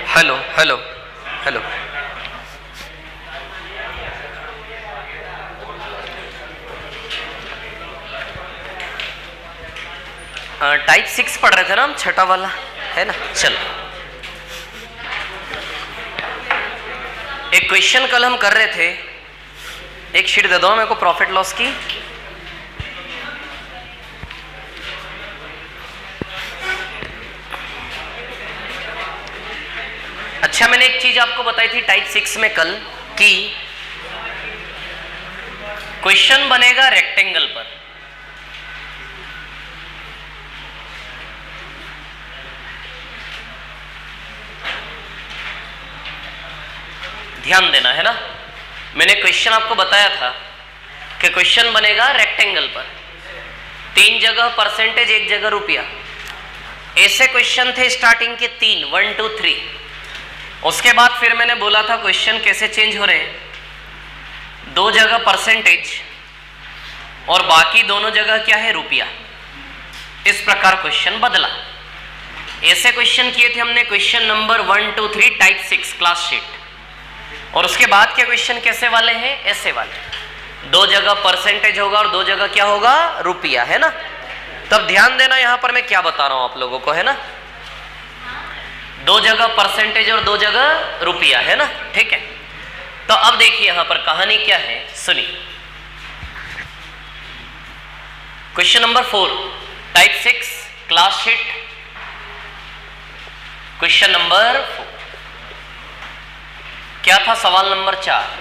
Hello hello hello. Type 6 पढ़ रहे थे ना हम, छठा वाला है ना। चलो, एक क्वेश्चन कल हम कर रहे थे, एक शीट दे दो मेरे को प्रॉफिट लॉस की। अच्छा, मैंने एक चीज आपको बताई थी टाइप 6 में कल कि क्वेश्चन बनेगा रेक्टेंगल पर। ध्यान देना है ना, मैंने क्वेश्चन आपको बताया था कि क्वेश्चन बनेगा रेक्टेंगल पर, 3 जगह परसेंटेज, 1 जगह रुपया। ऐसे क्वेश्चन थे स्टार्टिंग के 3, 1 2 3। उसके बाद फिर मैंने बोला था क्वेश्चन कैसे चेंज हो रहे हैं, 2 जगह परसेंटेज और बाकी दोनों जगह क्या है, रुपया। इस प्रकार क्वेश्चन बदला। ऐसे क्वेश्चन किए थे हमने, question number 1 2 3 type 6 class sheet. और उसके बाद के क्वेश्चन कैसे वाले हैं, ऐसे वाले, 2 जगह परसेंटेज होगा और 2 जगह क्या होगा, रुपया, है ना। तब ध्यान देना यहां पर मैं क्या बता रहा हूं आप लोगों को, है ना। 2 जगह परसेंटेज और 2 जगह रुपया, है ना, ठीक है। तो अब देखिए यहां पर कहानी क्या है, सुनिए। Question number 4 type 6 class sheet, question number 4 क्या था, सवाल नंबर 4।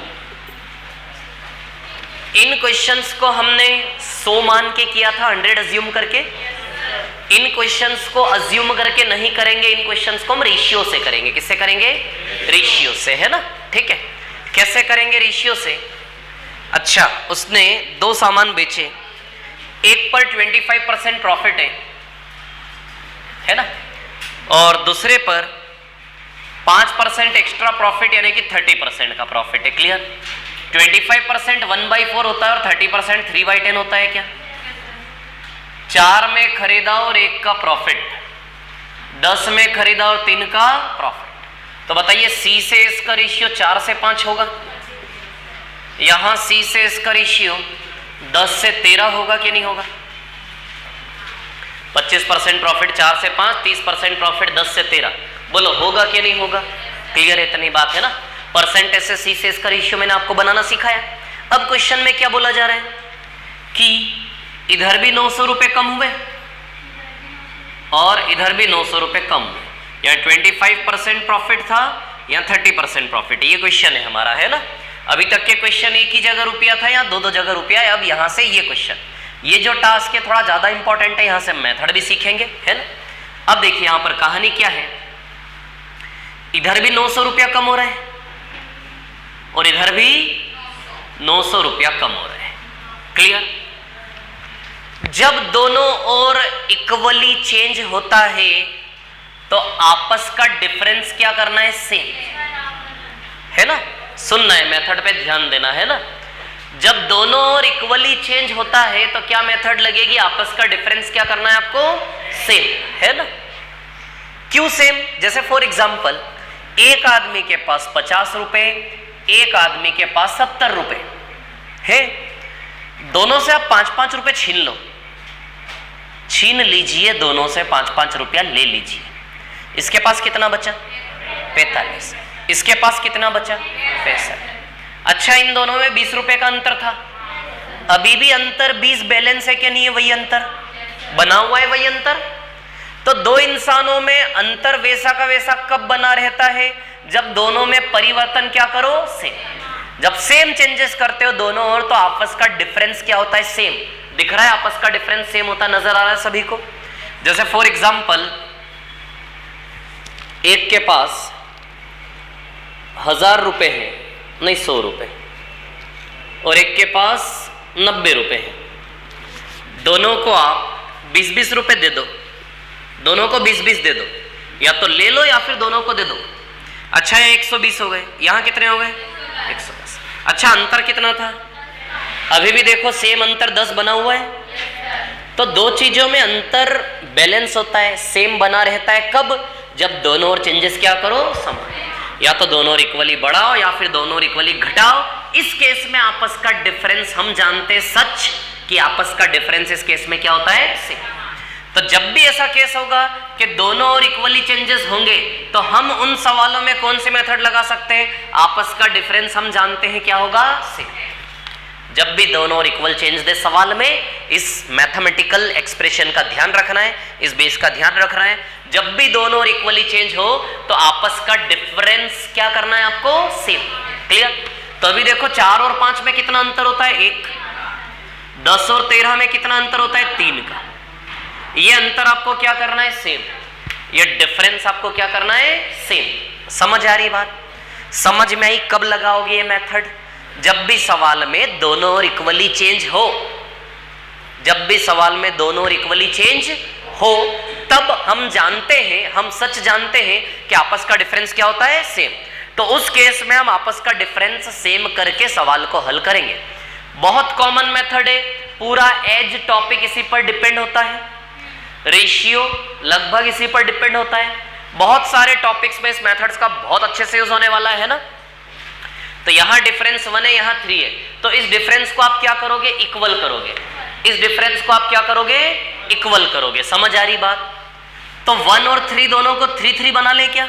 इन क्वेश्चंस को हमने 100 मान के किया था, 100 अज्यूम करके। इन क्वेश्चंस को अज्यूम करके नहीं करेंगे, इन क्वेश्चंस को हम रेशियो से करेंगे। किससे करेंगे, रेशियो से, है ना, ठीक है। कैसे करेंगे, रेशियो से। अच्छा, उसने 2 सामान बेचे, एक पर 25% प्रॉफिट है ना, और दूसरे पर 5% एक्स्ट्रा प्रॉफिट यानी कि 30% का प्रॉफिट है। क्लियर। 25% 1/4 होता है और 30% 3/10 होता है क्या। 4 में खरीदा और 1 का प्रॉफिट, 10 में खरीदा और 3 का प्रॉफिट। तो बताइए सी से इसका रेशियो 4 से 5 होगा, यहां सी से इसका रेशियो 10 से 13 होगा कि नहीं होगा। 25% प्रॉफिट 4 से 5, 30% प्रॉफिट 10 से 13, बोलो होगा कि नहीं होगा। क्लियर है, इतनी बात है ना। परसेंटेज से सी से इसका रेशियो मैंने आपको बनाना सिखाया। अब क्वेश्चन में क्या बोला जा रहा है कि इधर भी 900 रुपए कम हुए और इधर भी 900 रुपए कम हुए, या 25% प्रॉफिट था या 30% प्रॉफिट। ये क्वेश्चन है हमारा, है ना। अभी तक के क्वेश्चन एक ही जगह रुपया था या 2 जगह रुपया है। अब यहां से ये क्वेश्चन, ये जो टास्क है थोड़ा ज्यादा इंपॉर्टेंट है, यहां से मेथड भी सीखेंगे, है ना। अब देखिए यहां पर कहानी क्या है, इधर भी 900 रुपया कम हो रहा है और इधर भी 900 रुपया कम हो रहा है। क्लियर। जब दोनों ओर इक्वली चेंज होता है तो आपस का डिफरेंस क्या करना है, सेम, है ना। सुनना है, मेथड पे ध्यान देना है ना। जब दोनों ओर इक्वली चेंज होता है तो क्या मेथड लगेगी, आपस का डिफरेंस क्या करना है आपको, सेम, है ना। क्यों सेम, जैसे फॉर एग्जांपल एक आदमी के पास 50 रुपए, एक आदमी के पास 70 रुपए है। दोनों से आप 5-5 रुपए छीन लीजिए, दोनों से 5-5 रुपया ले लीजिए। इसके पास कितना बचा, 45। इसके पास कितना बचा, 65। अच्छा, इन दोनों में 20 रुपए का अंतर था, अभी भी अंतर 20 बैलेंस है क्या नहीं है, वही अंतर बना हुआ है, वही अंतर। तो 2 इंसानों में अंतर वैसा का वैसा कब बना रहता है, जब दोनों में परिवर्तन क्या करो, सेम। जब सेम चेंजेस करते हो दोनों ओर तो आपस का डिफरेंस क्या होता है, सेम। दिख रहा है, आपस का डिफरेंस सेम होता नजर आ रहा है सभी को। जैसे फॉर एग्जांपल एक के पास 1000 रुपए है, नहीं 100 रुपए, और एक के पास 90 रुपए है। दोनों को आप 20-20 रुपए दे दो, दोनों को 20-20 दे दो, या तो ले लो या फिर दोनों को दे दो। अच्छा, ये 120 हो गए, यहां कितने हो गए, 110। अच्छा, अंतर कितना था, अभी भी देखो सेम अंतर 10 बना हुआ है। तो 2 चीजों में अंतर बैलेंस होता है, सेम बना रहता है, कब, जब दोनों ओर चेंजेस क्या करो, समान, या तो दोनों ओर इक्वली बढ़ाओ या फिर दोनों ओर इक्वली घटाओ। इस केस में आपस का डिफरेंस हम जानते हैं सच कि आपस का डिफरेंस इस केस में क्या होता है, सेम। तो जब भी ऐसा केस होगा कि दोनों ओर इक्वली चेंजेस होंगे तो हम उन सवालों में कौन सी मेथड लगा सकते हैं, आपस का डिफरेंस हम जानते हैं क्या होगा, सेम। जब भी दोनों ओर इक्वल चेंज दे सवाल में, इस मैथमेटिकल एक्सप्रेशन का ध्यान रखना है, इस बेस का ध्यान रखना है। जब भी दोनों ओर इक्वली चेंज हो तो आपस का डिफरेंस क्या करना है आपको, सेम। क्लियर? तो अभी देखो 4 और 5 में कितना अंतर होता है, 1। 10 और 13 में कितना अंतर होता है, 3 का। ये अंतर आपको क्या करना है, सेम। ये डिफरेंस आपको क्या करना है, सेम। समझ आ रही बात? समझ में आई? कब लगाओगे ये मेथड, जब भी सवाल में दोनों ओर इक्वली चेंज हो। जब भी सवाल में दोनों ओर इक्वली चेंज हो तब हम जानते हैं, हम सच जानते हैं कि आपस का डिफरेंस क्या होता है, सेम। तो उस केस में हम आपस का डिफरेंस सेम करके सवाल को हल करेंगे। बहुत कॉमन मेथड है, पूरा एज टॉपिक इसी पर डिपेंड होता है, रेशियो लगभग इसी पर डिपेंड होता है। बहुत सारे टॉपिक्स में इस मेथड्स का बहुत अच्छे से यूज होने वाला है ना। तो यहां डिफरेंस 1 है, यहां 3 है, तो इस डिफरेंस को आप क्या करोगे, इक्वल करोगे। इस डिफरेंस को आप क्या करोगे, इक्वल करोगे। समझ आ रही बात? तो 1 और 3 दोनों को 3 3 बना ले क्या?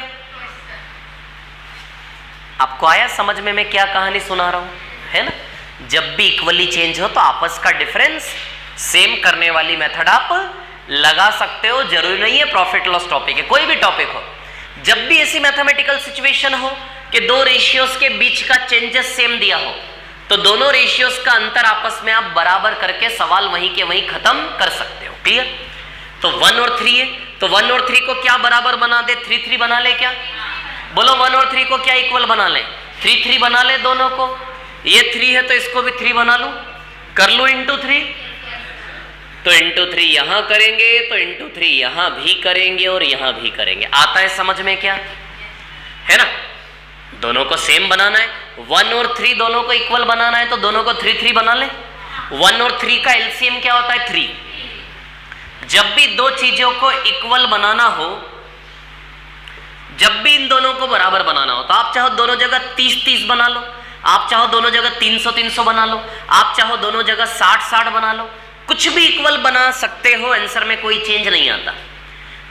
आपको आया समझ में मैं क्या कहानी सुना रहा हूं, है ना? जब भी इक्वली चेंज हो तो आपस का डिफरेंस सेम करने वाली मेथड आप लगा सकते हो। जरूरी नहीं है प्रॉफिट लॉस टॉपिक है, कोई भी टॉपिक हो। जब भी ऐसी मैथमेटिकल सिचुएशन हो कि दो रेशियोज के बीच का चेंजेस सेम दिया हो तो दोनों रेशियोज का अंतर आपस में आप बराबर करके सवाल वहीं के वहीं खत्म कर सकते हो। क्लियर? तो 1 और 3 है, तो 1 और 3 को क्या बराबर बना दे, 3 3 बना ले क्या? बोलो 1 और 3 को क्या इक्वल बना ले, 3 3 बना ले दोनों को। ये 3 है तो इसको भी 3 बना लूं, कर लूं इंटू 3। तो इंटू 3 यहां करेंगे तो इंटू 3 यहां भी करेंगे और यहां भी करेंगे। आता है समझ में क्या, है ना? दोनों को सेम बनाना है, 1 और 3 दोनों को इक्वल बनाना है तो दोनों को 3 3 बना ले। 1 और 3 का एलसीएम क्या होता है, 3। जब भी दो चीजों को इक्वल बनाना हो, जब भी इन दोनों को बराबर बनाना हो, तो आप चाहो दोनों जगह 30 30 बना लो, आप चाहो दोनों जगह 300 300 बना लो, आप चाहो दोनों जगह 60 60 बना लो, कुछ भी इक्वल बना सकते हो, आंसर में कोई चेंज नहीं आता।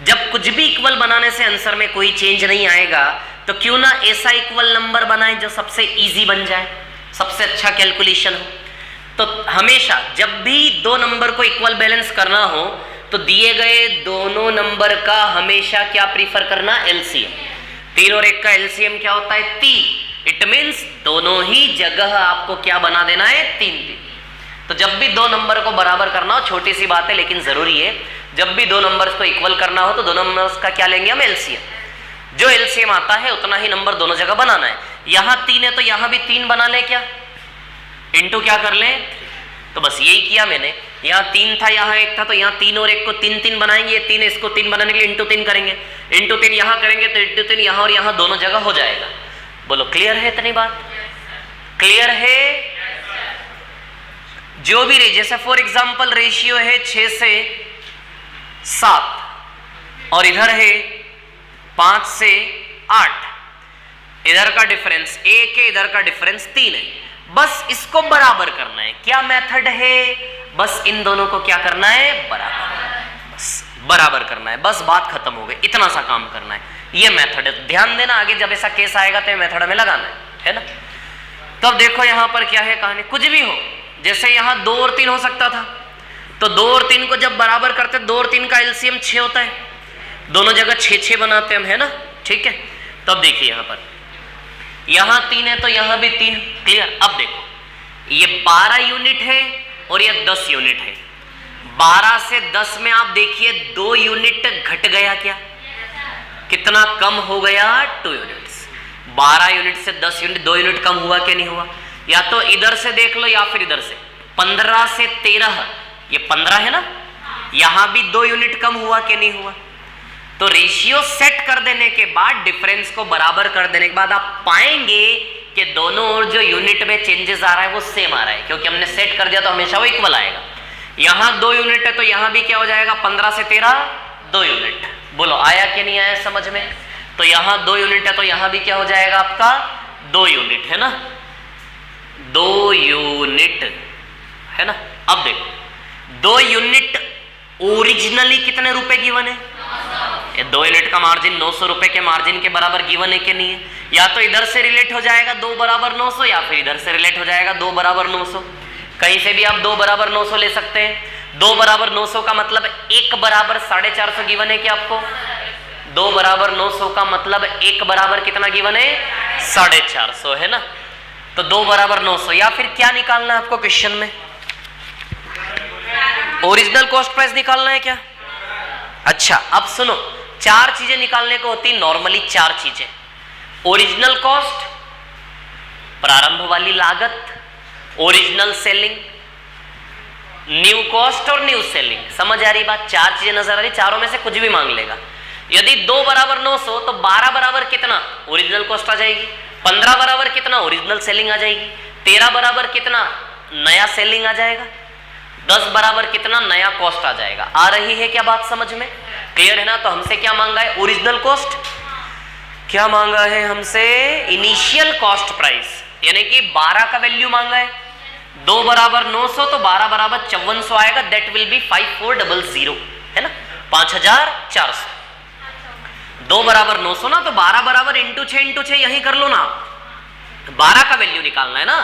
जब कुछ भी इक्वल बनाने से आंसर में कोई चेंज नहीं आएगा तो क्यों ना ऐसा इक्वल नंबर बनाए जो सबसे इजी बन जाए, सबसे अच्छा कैलकुलेशन हो। तो हमेशा जब भी दो नंबर को इक्वल बैलेंस करना हो तो दिए गए दोनों नंबर का हमेशा क्या प्रीफर करना, एलसीएम। 3 और 1 का एलसीएम क्या होता है, 3। इट मीन्स दोनों ही जगह आपको क्या बना देना है, 3 3। तो जब भी दो नंबर को बराबर करना हो, छोटी सी बात है लेकिन जरूरी है, जब भी दो नंबर्स को इक्वल करना हो तो दोनों नंबर्स का क्या लेंगे हम, एलसीएम। जो एलसीएम आता है उतना ही नंबर दोनों जगह बनाना है। यहां 3 है तो यहां भी 3 बना ले क्या, इंटू क्या कर ले। तो बस यही किया मैंने, यहाँ 3 था यहाँ 1 था, तो यहाँ 3 और 1 को 3 3 बनाएंगे, ये 3 इसको 3 बनाने के लिए इंटू 3 करेंगे, इंटू 3 यहाँ करेंगे तो इंटू 3 यहाँ और यहाँ दोनों जगह हो जाएगा। बोलो क्लियर है इतनी बात? क्लियर है? जो भी जैसे फॉर एग्जाम्पल रेशियो है 6 से 7 और इधर है 5 से 8, इधर का डिफरेंस 1 है, इधर का डिफरेंस 3 है। बस इसको बराबर करना है। क्या मेथड है, बस इन दोनों को क्या करना है, बराबर, बस बराबर करना है, बस बात खत्म हो गई। इतना सा काम करना है, ये मेथड है। ध्यान देना, आगे जब ऐसा केस आएगा तो ये मेथड हमें लगाना है ना। तब देखो यहां पर क्या है कहानी, कुछ भी हो, जैसे यहां 2 और 3 हो सकता था, तो 2 और 3 को जब बराबर करते 2 और 3 का एलसीएम 6 होता है, दोनों जगह 6 6 बनाते हम, है ना। ठीक है, तब देखिए यहां पर यहां 3 है तो यहां भी 3। क्लियर? अब देखो ये 12 यूनिट है और ये 10 यूनिट है। 12 से 10 में आप देखिए 2 यूनिट घट गया क्या, कितना कम हो गया, 2 यूनिट्स। 12 यूनिट से 10 यूनिट 2 यूनिट कम हुआ कि नहीं हुआ? या तो इधर से देख लो या फिर इधर से। 15 से 13, ये 15 है ना, यहां भी 2 यूनिट कम हुआ कि नहीं हुआ? तो रेशियो सेट कर देने के बाद, डिफरेंस को बराबर कर देने के बाद आप पाएंगे कि दोनों ओर जो यूनिट में चेंजेस आ रहा है वो सेम आ रहा है, क्योंकि हमने सेट कर दिया तो हमेशा वो इक्वल आएगा। यहां 2 यूनिट है तो यहां भी क्या हो जाएगा, 15 से 13 2 यूनिट। बोलो आया कि नहीं आया समझ में? तो यहां 2 यूनिट है तो यहां भी क्या हो जाएगा आपका 2 यूनिट, है ना, 2 यूनिट, है ना। अब देखो 2 यूनिट ओरिजिनली कितने रुपए गिवन है? 2 यूनिट का मार्जिन 900 रुपए के मार्जिन के बराबर गिवन है कि नहीं है? या तो इधर से रिलेट हो जाएगा 2 बराबर 900 या फिर इधर से रिलेट हो जाएगा 2 बराबर 900। कहीं से भी आप 2 बराबर 900 ले सकते हैं। 2 बराबर 900 का मतलब 1 बराबर 450 गिवन है कि आपको? 2 बराबर 900 का मतलब 1 बराबर कितना गिवन है? 450, है ना। तो 2 बराबर 900 या फिर क्या निकालना है आपको क्वेश्चन में? ओरिजिनल कॉस्ट प्राइस निकालना है क्या? अच्छा अब सुनो, 4 चीजें निकालने को होती नॉर्मली, 4 चीजें। ओरिजिनल कॉस्ट, प्रारंभ वाली लागत, ओरिजिनल सेलिंग, न्यू कॉस्ट और न्यू सेलिंग। समझ आ रही बात? 4 चीजें नजर आ रही, चारों में से कुछ भी मांग लेगा। यदि 2 बराबर 900 तो 12 बराबर कितना? ओरिजिनल कॉस्ट आ जाएगी। 15 बराबर कितना? ओरिजिनल सेलिंग आ जाएगी। 13 बराबर कितना? नया सेलिंग आ जाएगा। 10 बराबर कितना? नया कॉस्ट आ जाएगा। आ रही है क्या बात समझ में? क्लियर है ना। तो हमसे क्या मांगा है? Original cost. क्या मांगा है हमसे? इनिशियल कॉस्ट प्राइस, यानी कि 12 का वैल्यू मांगा है। 2 बराबर 900 तो 12 बराबर 5400 आएगा, दैट विल बी 5400, है ना, 5400। 2 बराबर 900 ना, तो 12 बराबर इंटू 6 यही कर लो ना, 12 का वैल्यू निकालना है ना,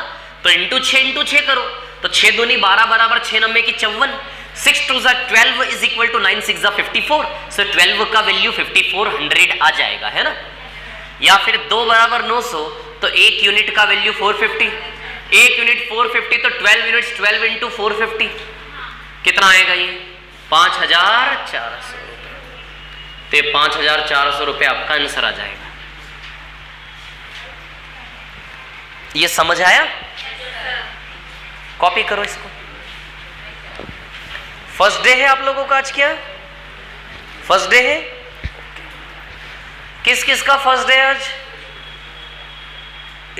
तो इंटू 6 करो, तो 6 दूनी 12 बराबर 6 9 की 54, 6 2 12 इज इक्वल टू 9 6 54, सो 12 का वैल्यू 5400 आ जाएगा, है ना। या फिर 2 बराबर 900 तो 1 यूनिट का वैल्यू 450, 1 यूनिट 450 तो 12 यूनिट्स 12 इंटू 450 कितना आएगा? ये 5400 रुपए। तो 5400 रुपए आपका आंसर आ जाएगा। ये समझ आया? कॉपी करो इसको। फर्स्ट डे है आप लोगों का आज? क्या फर्स्ट डे है? किस किस का फर्स्ट डे आज?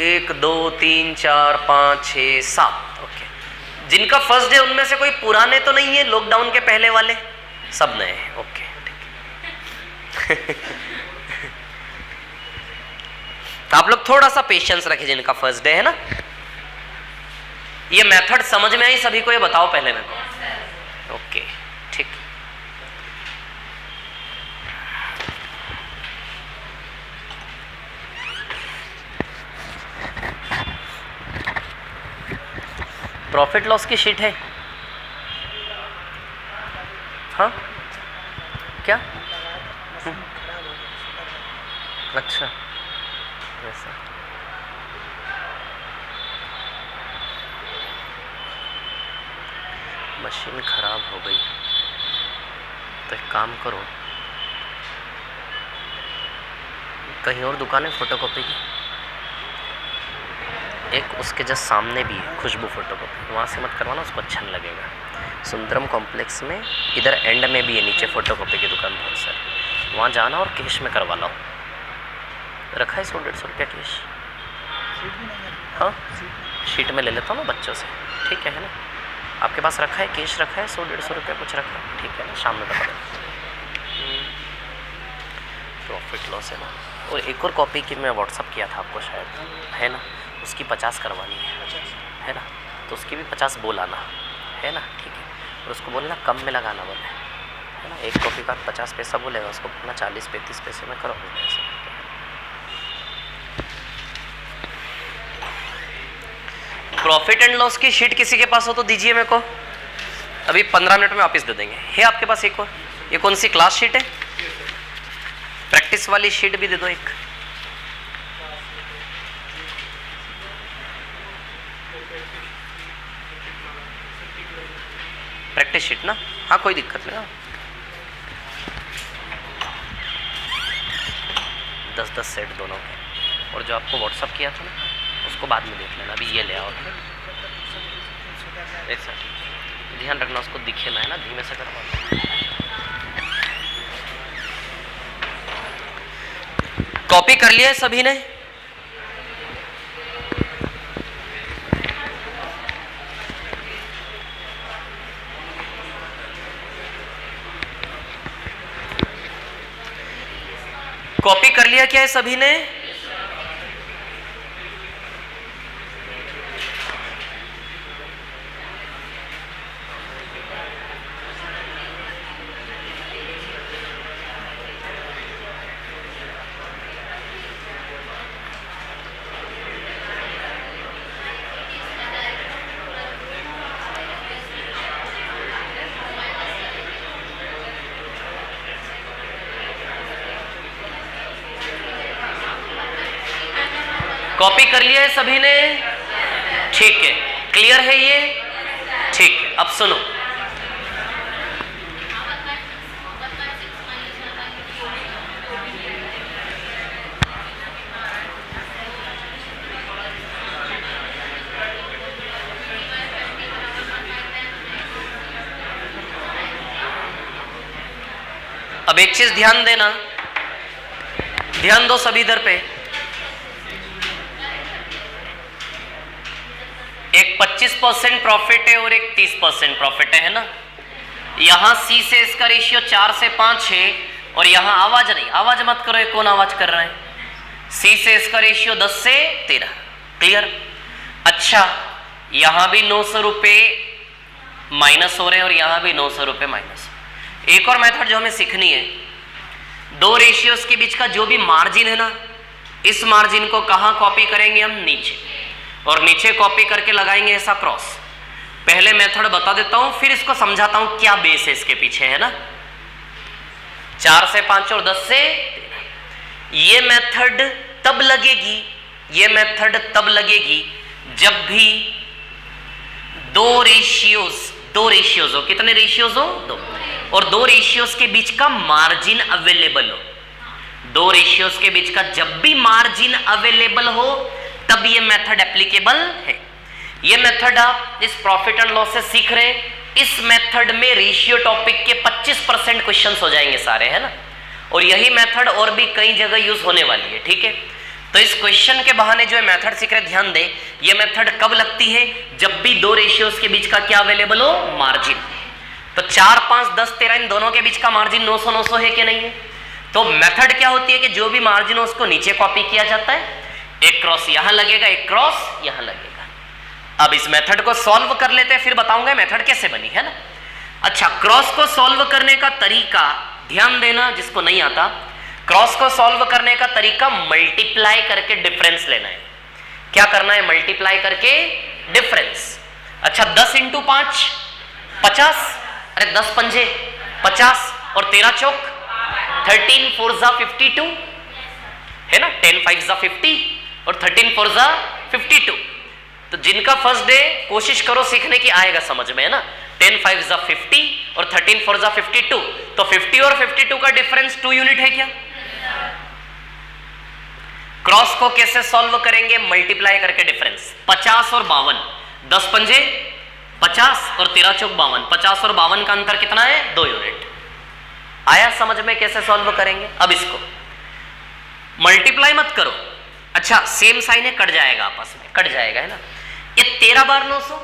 1 2 3 4 5 6 7। ओके, जिनका फर्स्ट डे उनमें से कोई पुराने तो नहीं है, लॉकडाउन के पहले वाले सब नए हैं। ओके ठीक तो आप लोग थोड़ा सा पेशेंस रखें जिनका फर्स्ट डे है ना। ये मेथड समझ में आई सभी को? ये बताओ पहले मेरे को। ओके ठीक। प्रॉफिट लॉस की शीट है? हाँ क्या? अच्छा ऐसा। मशीन खराब हो गई तो एक काम करो, कहीं और दुकान है फोटोकॉपी की? एक उसके जस्ट सामने भी है खुशबू फोटोकॉपी, वहाँ से मत करवाना, उसको अच्छा नहीं लगेगा। सुंदरम कॉम्प्लेक्स में इधर एंड में भी है नीचे फोटोकॉपी की दुकान बहुत सारी, वहाँ जाना और कैश में करवा लो। रखा है 100-150 रुपया कैश? हाँ शीट में ले लेता हूँ ना बच्चों से, ठीक है ना। आपके पास रखा है कैश? रखा है 100-150 रुपया कुछ रखा है? ठीक है ना, शाम में बता दें। प्रॉफिट लॉस है ना। और एक और कॉपी की मैं व्हाट्सअप किया था आपको शायद, है ना, उसकी 50 करवानी है ना, तो उसकी भी 50 बोलाना है ना, ठीक है। और उसको बोलना कम में लगाना बोले, है ना। एक कॉपी का 50 पैसा बोलेगा, उसको बोलना 40-35 पैसे में करो। प्रॉफिट एंड लॉस की शीट किसी के पास हो तो दीजिए मेरे को, अभी 15 मिनट में वापस दे देंगे। है आपके पास एक और? ये कौन सी क्लास शीट है? प्रैक्टिस वाली शीट भी दे दो एक। प्रैक्टिस शीट ना, हाँ कोई दिक्कत नहीं। 10-10 सेट दोनों के। और जो आपको व्हाट्सअप किया था ना उसको बाद में देख लेना, अभी ये ले आओ। एक सेकंड ध्यान रखना, उसको दिखे ना, है ना, धीमे से करवा। कॉपी कर लिया है सभी ने? कॉपी कर लिया क्या है सभी ने? कॉपी कर लिया है सभी ने? ठीक है, क्लियर है ये? ठीक है, अब सुनो। अब एक चीज ध्यान देना, ध्यान दो सभी इधर पे। एक 25% प्रॉफिट है और एक 30% प्रॉफिट है ना। यहां सी से इसका रेशियो 4 से 5 है और यहां आवाज नहीं, आवाज मत करो, ये कौन आवाज कर रहा है? सी से इसका रेशियो 10 से 13। क्लियर? अच्छा, यहां भी 900 रुपए माइनस हो रहे हैं और यहां भी 900 रुपए माइनस। एक और मेथड जो हमें सीखनी है, दो रेशियोज के बीच का जो भी मार्जिन है ना, इस मार्जिन को कहां कॉपी करेंगे हम? नीचे, और नीचे कॉपी करके लगाएंगे ऐसा क्रॉस। पहले मेथड बता देता हूं, फिर इसको समझाता हूं क्या बेस है इसके पीछे, है ना। 4 से 5 और 10 से 13। ये मेथड तब लगेगी, ये मेथड तब लगेगी जब भी दो रेशियोज हो। कितने रेशियोज हो? 2। और दो रेशियोज के बीच का मार्जिन अवेलेबल हो। दो रेशियोज के बीच का जब भी मार्जिन अवेलेबल हो तब ये मेथड एप्लीकेबल है। ये मेथड आप इस प्रॉफिट एंड लॉस से सीख रहे हैं। इस मेथड में रेशियो टॉपिक के 25% क्वेश्चंस हो जाएंगे सारे, है ना। और यही मेथड और भी कई जगह यूज होने वाली है, ठीक है। तो इस क्वेश्चन के बहाने जो है मेथड सीख रहे, ध्यान दें। ये मेथड कब लगती है? जब भी दो रेशियोज के बीच का क्या अवेलेबल हो? मार्जिन। तो 4, 5, 10, 13 इन दोनों के बीच का मार्जिन 900 है कि नहीं है? तो मेथड क्या होती है कि जो भी मार्जिन हो उसको नीचे कॉपी किया जाता है। एक क्रॉस यहां लगेगा, एक क्रॉस यहां लगेगा। अब इस मेथड को सॉल्व कर लेते हैं, फिर बताऊंगा मेथड कैसे बनी, है ना। अच्छा, क्रॉस को सॉल्व करने का तरीका ध्यान देना, जिसको नहीं आता। क्रॉस को सॉल्व करने का तरीका मल्टीप्लाई करके डिफरेंस लेना है। क्या करना है? मल्टीप्लाई करके डिफरेंस। अच्छा, 10 × 5 50, अरे 10 पंजे 50 और 13 चौक 13 4 जा 52, है ना। 10 5 जा 50 और 13 4 जा 52। तो जिनका फर्स्ट डे कोशिश करो सीखने की, आएगा समझ में, है ना। 10 5 जा 50 और 13 4 जा 52। तो 50 और 52 का डिफरेंस 2 यूनिट है क्या? क्रॉस को कैसे सॉल्व करेंगे? मल्टीप्लाई करके डिफरेंस। 50 और 52, 10 पंजे 50 और 13 चौक 52। 50 और 52 का अंतर कितना है? 2 यूनिट। आया समझ में कैसे सॉल्व करेंगे? अब इसको मल्टीप्लाई मत करो। अच्छा, सेम साइन है, कट जाएगा आपस में, कट जाएगा, है ना। ये 13 बार 900,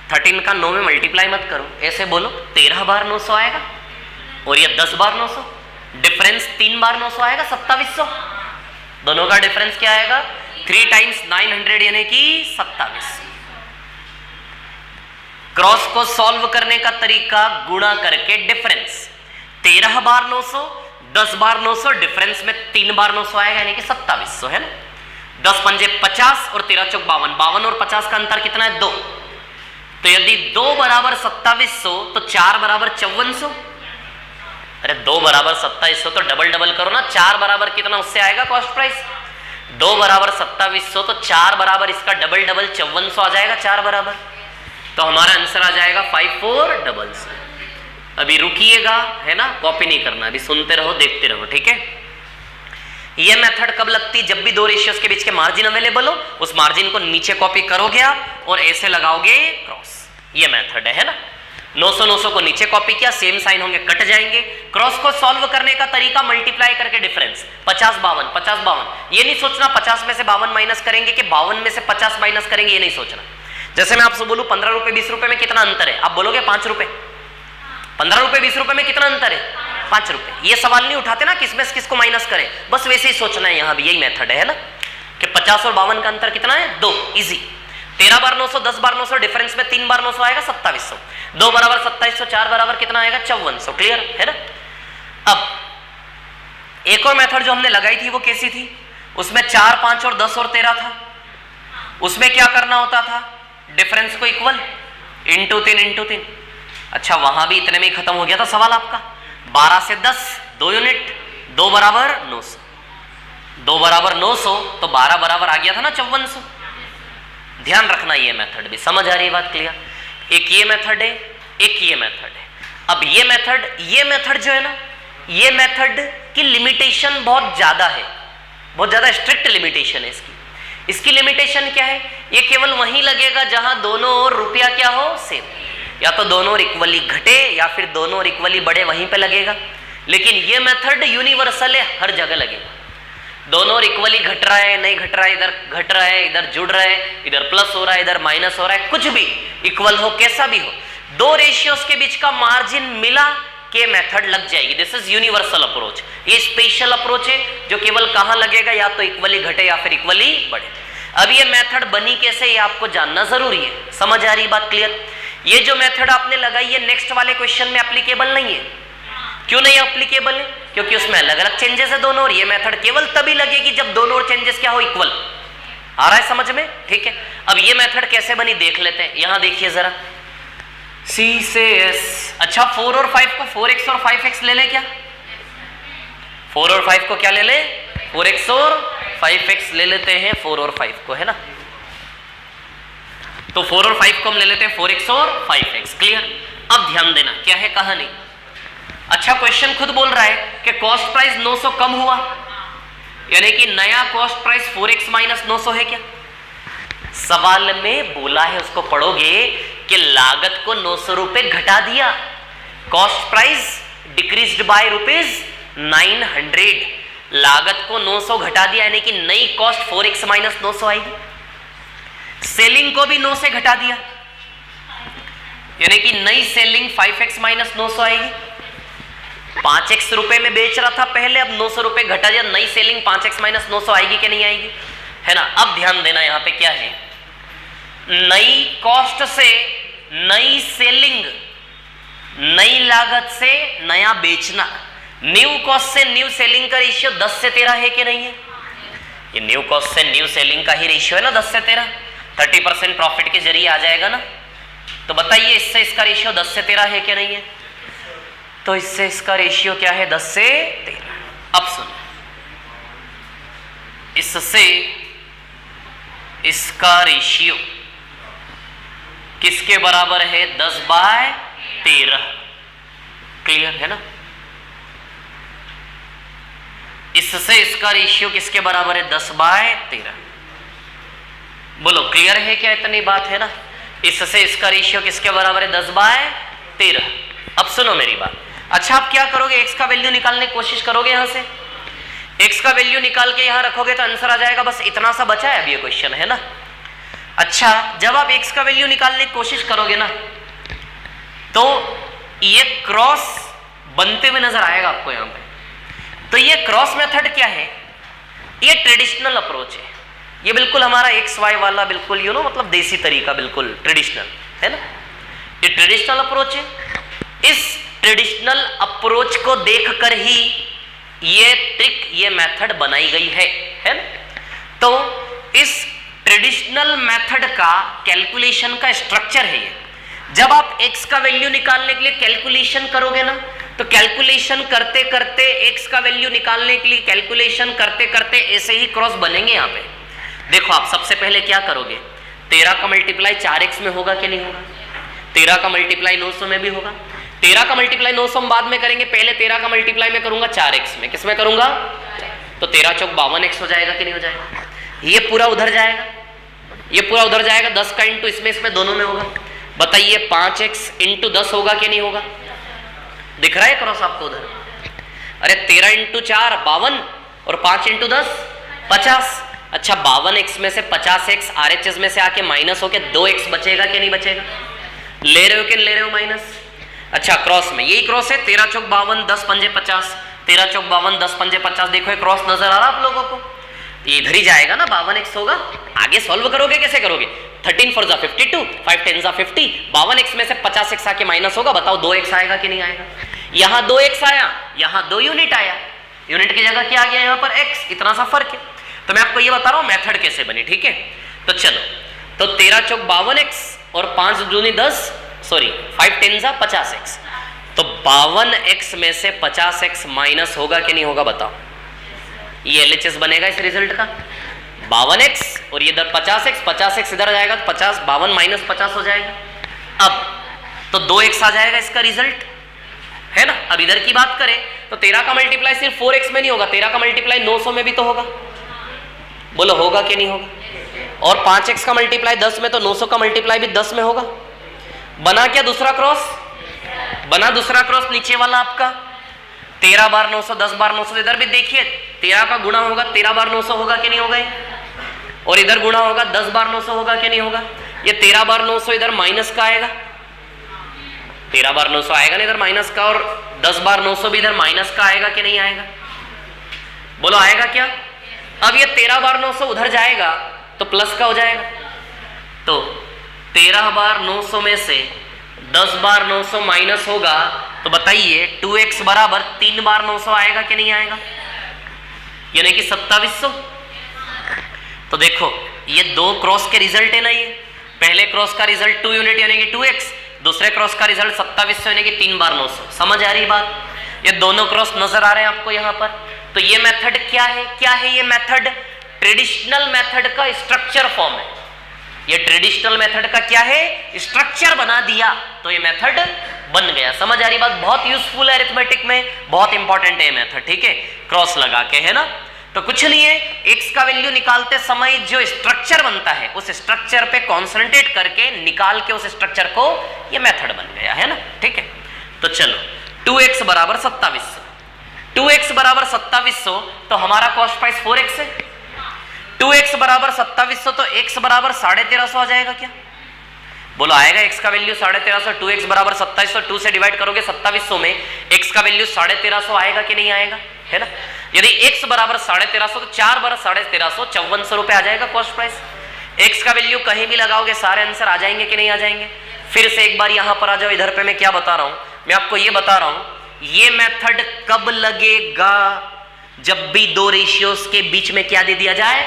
13 का 9 में मल्टीप्लाई मत करो, ऐसे बोलो 13 बार 900 आएगा। और ये 10 बार 900, डिफरेंस 3 बार 900 आएगा, 2700। दोनों का डिफरेंस क्या आएगा? 3 × 900 यानी कि 27। क्रॉस को सॉल्व करने का तरीका गुणा करके डिफरेंस। 13 बार 900, 10 बार 900, डिफरेंस में 3 बार 900 आएगा यानी कि 2700, है ना। 10 पंजे 50 और 13 चौक 52। 52 और 50 का अंतर कितना है? 2। तो यदि 2 बराबर 2700 तो 4 बराबर 5400। अरे 2 बराबर 2700 तो डबल डबल करो ना। 4 बराबर कितना उससे आएगा कॉस्ट प्राइस? 2 बराबर 2700 तो 4 बराबर इसका डबल डबल 5400 आ जाएगा 4 बराबर। तो हमारा आंसर आ जाएगा 5400। अभी रुकिएगा, है ना, कॉपी नहीं करना, अभी सुनते रहो, देखते रहो, ठीक है। ये मेथड कब लगती? जब भी दो रेशियोज के बीच के मार्जिन अवेलेबल हो, उस मार्जिन को नीचे कॉपी करोगे आप और ऐसे लगाओगे क्रॉस। ये मेथड है ना। 900 900 को नीचे कॉपी किया, सेम साइन होंगे, कट जाएंगे। क्रॉस को सॉल्व करने का तरीका मल्टीप्लाई करके डिफरेंस। 50 52, 50 52। ये नहीं सोचना 50 में से 52 माइनस करेंगे कि 52 में से 50 माइनस करेंगे, ये नहीं सोचना। जैसे मैं आपसे बोलूं 15 रुपए 20 रुपए में कितना अंतर है, आप बोलोगे 5 रुपए। 15 रुपए 20 रुपए में कितना अंतर है? 5 रुपए। ये सवाल नहीं उठाते ना किसमें से किसको माइनस करें, बस वैसे ही सोचना है, यहाँ भी यही मेथड है ना कि 50 और 52 का अंतर कितना है 2, इजी। 13 बार 900, 10 बार 900, डिफरेंस में 3 बार 900 आएगा 2700, 2 बराबर 2700, 4 बराबर कितना आएगा 5400। क्लियर है ना। अब एक और मेथड जो हमने लगाई थी वो कैसी थी, उसमें 4, 5 और 10 और 13 था। उसमें क्या करना होता था, डिफरेंस को इक्वल इंटू 3 इंटू 3। अच्छा वहां भी इतने में ही खत्म हो गया था सवाल आपका। 12 से 10 2 यूनिट, 2 बराबर 900, 2 बराबर 900 तो 12 बराबर आ गया था ना 5400। ध्यान रखना ये मेथड भी, समझ आ रही है बात क्लियर। एक ये मेथड है, एक ये मेथड है। अब ये मेथड जो है ना, ये मेथड की लिमिटेशन बहुत ज्यादा है, बहुत ज्यादा स्ट्रिक्ट लिमिटेशन है इसकी लिमिटेशन क्या है, ये केवल वहीं लगेगा जहां दोनों ओर रुपया क्या हो सेम, या तो दोनों ओर इक्वली घटे या फिर दोनों ओर इक्वली बढ़े, वहीं पे लगेगा। लेकिन ये मेथड यूनिवर्सल है, हर जगह लगेगा। दोनों ओर इक्वली घट रहा है, नहीं घट रहा है, इधर घट रहा है, इधर जुड़ रहा है, इधर प्लस हो रहा है, इधर माइनस हो रहा है, कुछ भी इक्वल हो, कैसा भी हो, दो रेशियोज के बीच का मार्जिन मिला के मेथड लग जाएगी। This is universal approach. ये स्पेशल अप्रोच है जो केवल कहां लगेगा, या तो इक्वली घटे या फिर इक्वली बढ़े। अब ये मेथड बनी कैसे, ये आपको जानना जरूरी है। समझ आ रही बात क्लियर। ये जो मेथड आपने लगाई है नेक्स्ट वाले क्वेश्चन में एप्लीकेबल नहीं है। क्यों नहीं एप्लीकेबल है, क्योंकि उसमें अलग अलग चेंजेस है दोनों, और ये मेथड केवल तभी लगेगी जब दोनों और चेंजेस क्या हो, इक्वल। आ रहा है समझ में, ठीक है। अब ये मेथड कैसे बनी देख लेते हैं। यहां देखिए जरा, C से S। अच्छा 4 और 5 को 4x और 5x ले लें क्या, 4 और 5 को क्या ले लें, 4x और 5x ले लेते हैं, 4 और 5 को, है ना। तो 4 और 5 को हम ले लेते हैं 4x और 5x। क्लियर। अब ध्यान देना क्या है कहानी। अच्छा क्वेश्चन खुद बोल रहा है कि कॉस्ट प्राइस 900 कम हुआ, यानी कि नया कॉस्ट प्राइस 4x माइनस 900 है क्या। सवाल में बोला है, उसको पढ़ोगे कि लागत को 900 रुपए घटा दिया, कॉस्ट प्राइस डिक्रीज्ड बाय ₹900, लागत को 900 घटा दिया, यानी कि नई कॉस्ट 4x माइनस 900 आएगी। सेलिंग को भी 9 से घटा दिया, यानी कि नई सेलिंग 5x माइनस 900 आएगी। 5x रुपए में बेच रहा था पहले, अब 900 रुपए घटा दिया, नई सेलिंग 5x माइनस 900 आएगी कि नहीं आएगी, है ना। अब ध्यान देना यहां पे क्या है, नई कॉस्ट से नई सेलिंग, नई लागत से नया बेचना, न्यू कॉस्ट से न्यू सेलिंग का रेशियो 10 से 13 है कि नहीं है। ये न्यू कॉस्ट से न्यू सेलिंग का ही रेशियो है ना 10 से 13, 30% प्रॉफिट के जरिए आ जाएगा ना। तो बताइए इससे इसका रेशियो 10 से 13 है कि नहीं है। तो इससे इसका रेशियो क्या है 10 से 13। अब सुनो, इससे इसका रेशियो किसके बराबर है, 10/13। क्लियर है ना। इससे इसका रेशियो किसके बराबर है, 10/13। बोलो क्लियर है क्या, इतनी बात है ना। इससे इसका रेशियो किसके बराबर है, 10/13। अब सुनो मेरी बात। अच्छा आप क्या करोगे, x का वैल्यू निकालने की कोशिश करोगे, यहां से x का वैल्यू निकाल के यहां रखोगे तो आंसर आ जाएगा। बस इतना सा बचा है अब ये क्वेश्चन, है ना। अच्छा जब आप x का वैल्यू निकालने की कोशिश करोगे ना, तो ये क्रॉस बनते हुए नजर आएगा आपको यहां पे। तो ये क्रॉस मेथड क्या है, ये ट्रेडिशनल अप्रोच है। ये बिल्कुल हमारा XY वाला, बिल्कुल मतलब देसी तरीका, बिल्कुल ट्रेडिशनल, है ना। ये ट्रेडिशनल अप्रोच है। इस ट्रेडिशनल अप्रोच को देखकर ही ये ट्रिक, ये मेथड बनाई गई है ना। तो इस ट्रेडिशनल मेथड का कैलकुलेशन का स्ट्रक्चर है ये। जब आप x का वैल्यू निकालने के लिए कैलकुलेशन करोगे ना, तो कैलकुलेशन करते करते x का वैल्यू निकालने के लिए कैलकुलेशन करते करते ऐसे ही क्रॉस बनेंगे यहाँ पे। देखो आप सबसे पहले क्या करोगे, 13 का मल्टीप्लाई 4x में होगा कि नहीं होगा, 13 का मल्टीप्लाई 900 में भी होगा। 13 का मल्टीप्लाई 900 हम बाद में करेंगे, पहले 13 का मल्टीप्लाई में करूंगा 4x में। किस में करूंगा, तो 13 चौक 52x हो जाएगा कि नहीं हो जाएगा। ये पूरा उधर जाएगा, ये पूरा उधर जाएगा, 10 का इंटू इसमें दोनों में होगा। बताइए 5x इंटू 10 होगा कि नहीं होगा। दिख रहा है क्रॉस आपको उधर। अरे 13 इंटू 4 52 और 5 इंटू 10 50। अच्छा 52x में से 50x RHS में से आके माइनस होके 2x बचेगा कि नहीं बचेगा। ले रहे हो कि ले रहे हो माइनस। अच्छा क्रॉस में यही क्रॉस है, 13 चौक 52 10 पंजे 50, 13 चौक 52 10 पंजे 50। देखो ये क्रॉस नजर आ रहा आप लोगों को, ये इधर ही जाएगा ना, 52x होगा। आगे सॉल्व करोगे कैसे करोगे, 13 4 जा 52, 5 10 जा 50, 52x में से 50x आके माइनस होगा, बताओ 2x आएगा कि नहीं आएगा। यहाँ 2x आया, यहाँ 2 यूनिट आया, यूनिट की जगह क्या आ गया यहाँ पर x, इतना सा फर्क है। तो मैं आपको ये बता रहा हूँ मेथड कैसे बनी, ठीक है। तो चलो, तो 13 चौक 52x और 5 दूनी 10, सॉरी 5 10 जा 50x, तो 52x में से 50x माइनस होगा कि नहीं होगा बताओ। ये LHS बनेगा इस रिजल्ट का, 52x और ये इधर 50x, 50x इधर जाएगा तो 50, 52 माइनस 50 हो जाएगा। अब तो 2x आ जाएगा इसका रिजल्ट, है ना। अब इधर की बात करें तो 13 का मल्टीप्लाई सिर्फ 4x में नहीं होगा, 13 का मल्टीप्लाई 900 में भी तो होगा, बोलो होगा कि नहीं होगा। और 5x का मल्टीप्लाई 10 में, तो 900 का मल्टीप्लाई भी 10 में होगा। बना क्या दूसरा क्रॉस, बना दूसरा क्रॉस नीचे वाला आपका 13 बार 900 10 बार 900। इधर भी देखिए 13 का गुणा होगा 13 बार 900 होगा कि नहीं होगा, और इधर गुणा होगा 10 बार 900 होगा कि नहीं होगा। ये 13 बार 900 इधर माइनस का आएगा, 13 बार 900 आएगा ना इधर माइनस का, और 10 बार 900 भी इधर माइनस का आएगा कि नहीं आएगा, बोलो आएगा क्या। अब ये 13 बार 900 उधर जाएगा तो प्लस का हो जाएगा, तो 13 बार 900 में से 10 बार 900 माइनस होगा, तो बताइए 2x बराबर 3 बार 900 आएगा कि नहीं आएगा, यानी कि 2700। तो देखो ये दो क्रॉस के रिजल्ट है ना, ये पहले क्रॉस का रिजल्ट 2 यूनिट यानी कि 2x, दूसरे क्रॉस का रिजल्ट 2700 यानी कि 3 बार 900। समझ आ रही बात, ये दोनों क्रॉस नजर आ रहे हैं आपको यहाँ पर। तो ये मेथड क्या है, क्या है ये मेथड, ट्रेडिशनल मेथड का स्ट्रक्चर फॉर्म है। ये ट्रेडिशनल मेथड का क्या है, स्ट्रक्चर बना दिया, तो ये मेथड बन गया। समझ आ रही बात, बहुत यूजफुल है अरिथमेटिक में, बहुत इंपॉर्टेंट है मेथड, ठीक है। क्रॉस लगा के, है ना। तो कुछ नहीं है, x का वैल्यू निकालते समय जो स्ट्रक्चर बनता है उस स्ट्रक्चर पे कॉन्सेंट्रेट करके निकाल के उस स्ट्रक्चर को, ये मेथड बन गया, है ना, ठीक है। तो चलो 2x बराबर 2700, 2x बराबर 2700, तो हमारा कॉस्ट प्राइस 4x है। 2x बराबर 2700, तो x बराबर 1350 आ जाएगा क्या, बोलो आएगा। x का वैल्यू 1350, 2x बराबर 2700, 2 से डिवाइड करोगे 2700 में x का वैल्यू 1350 आएगा कि नहीं आएगा, है ना। यदि x बराबर 1350, तो 4 बार 1350, 5400 रुपए आ जाएगा कॉस्ट प्राइस। x का वैल्यू कहीं भी लगाओगे सारे आंसर आ जाएंगे कि नहीं आ जाएंगे। फिर से एक बार यहां पर आ जाओ, इधर पे मैं क्या बता रहा हूं, मैं आपको ये बता रहा हूं ये मेथड कब लगेगा, जब भी दो रेशियोज के बीच में क्या दे दिया जाए,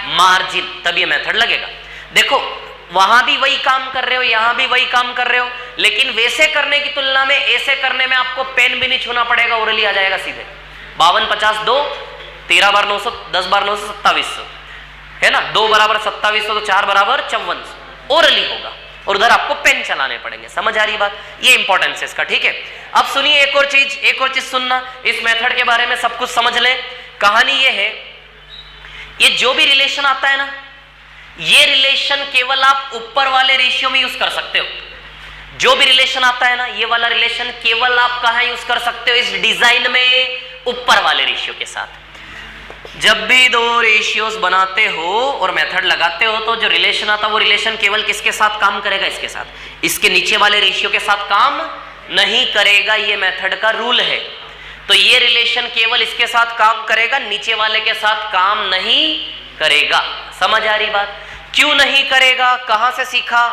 मार्जिन, तब ये मेथड लगेगा। देखो वहां भी वही काम कर रहे हो, यहां भी वही काम कर रहे हो, लेकिन वैसे करने की तुलना में ऐसे करने में आपको पेन भी नहीं छूना पड़ेगा, ओरली आ जाएगा सीधे। 52 50 2, 13 बार 900, 10 बार 900 2700, है ना। 2 बराबर 2700, तो 4 बराबर 5400 ओरली होगा, और उधर आपको पेन चलाने पड़ेंगे। समझ आ रही बात, ये इंपॉर्टेंस है इसका, ठीक है। अब सुनिए एक और चीज सुनना, इस मेथड के बारे में सब कुछ समझ ले। कहानी ये है, ये जो भी रिलेशन आता है ना, ये रिलेशन केवल आप ऊपर वाले रेशियो में यूज कर सकते हो। जो भी रिलेशन आता है ना, ये वाला रिलेशन केवल आप कहां यूज कर सकते हो, इस डिजाइन में, ऊपर वाले रेशियो के साथ। जब भी दो रेशियोज बनाते हो और मेथड लगाते हो, तो जो रिलेशन आता है वो रिलेशन केवल किसके साथ काम करेगा, इसके साथ। इसके नीचे वाले रेशियो के साथ काम नहीं करेगा, ये मेथड का रूल है। तो ये रिलेशन केवल इसके साथ काम करेगा, नीचे वाले के साथ काम नहीं करेगा। समझ आ रही बात, क्यों नहीं करेगा, कहां से सीखा,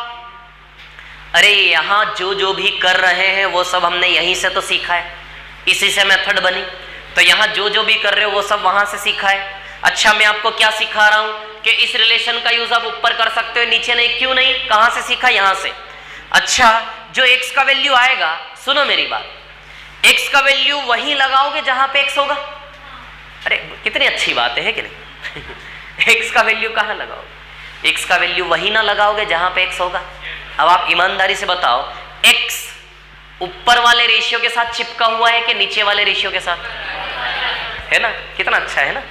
अरे यहां जो भी कर रहे हैं वो सब हमने यहीं से तो सीखा है, इसी से मेथड बनी। तो यहां जो भी कर रहे हो वो सब वहां से सीखा है। अच्छा मैं आपको क्या सिखा रहा हूं कि इस रिलेशन का यूज आप ऊपर कर सकते हो, नीचे नहीं। क्यों नहीं, कहां से सीखा, यहां से। अच्छा जो x का वैल्यू आएगा, सुनो मेरी बात, x का वैल्यू वहीं लगाओगे जहां पे x होगा। अरे कितनी अच्छी बात है कि नहीं x का वैल्यू कहां लगाओगे, x का वैल्यू वहीं ना लगाओगे जहां पे x होगा। अब आप ईमानदारी से बताओ, x ऊपर वाले रेशियो के साथ चिपका हुआ है कि नीचे वाले रेशियो के साथ, है ना, कितना अच्छा है ना।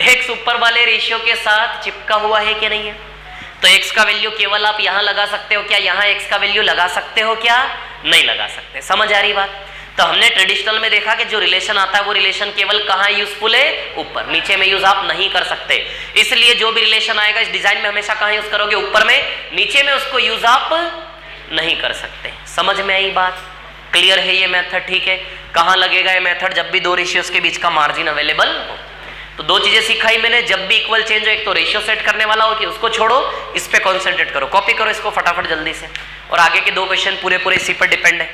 x ऊपर वाले रेशियो के साथ चिपका हुआ है कि नहीं है। तो x का वैल्यू केवल आप यहां लगा सकते हो क्या, यहां x का वैल्यू लगा सकते हो क्या, नहीं लगा सकते। समझ आ रही बात। तो हमने ट्रेडिशनल में देखा कि जो रिलेशन आता है वो रिलेशन केवल कहां यूजफुल है, ऊपर, नीचे में यूज आप नहीं कर सकते। इसलिए जो भी रिलेशन आएगा इस डिजाइन में हमेशा कहां यूज करोगे, ऊपर में, नीचे में उसको यूज आप नहीं कर सकते। समझ में आई बात, क्लियर है ये मेथड? ठीक है, कहाँ लगेगा ये मेथड? जब भी दो रेशियोज के बीच का मार्जिन अवेलेबल हो। तो दो चीजें सिखाई मैंने, जब भी इक्वल चेंज हो, एक तो रेशियो सेट करने वाला हो कि उसको छोड़ो, इस पे कॉन्सेंट्रेट करो। कॉपी करो इसको फटाफट जल्दी से, और आगे के दो क्वेश्चन पूरे पूरे इसी पर डिपेंड है।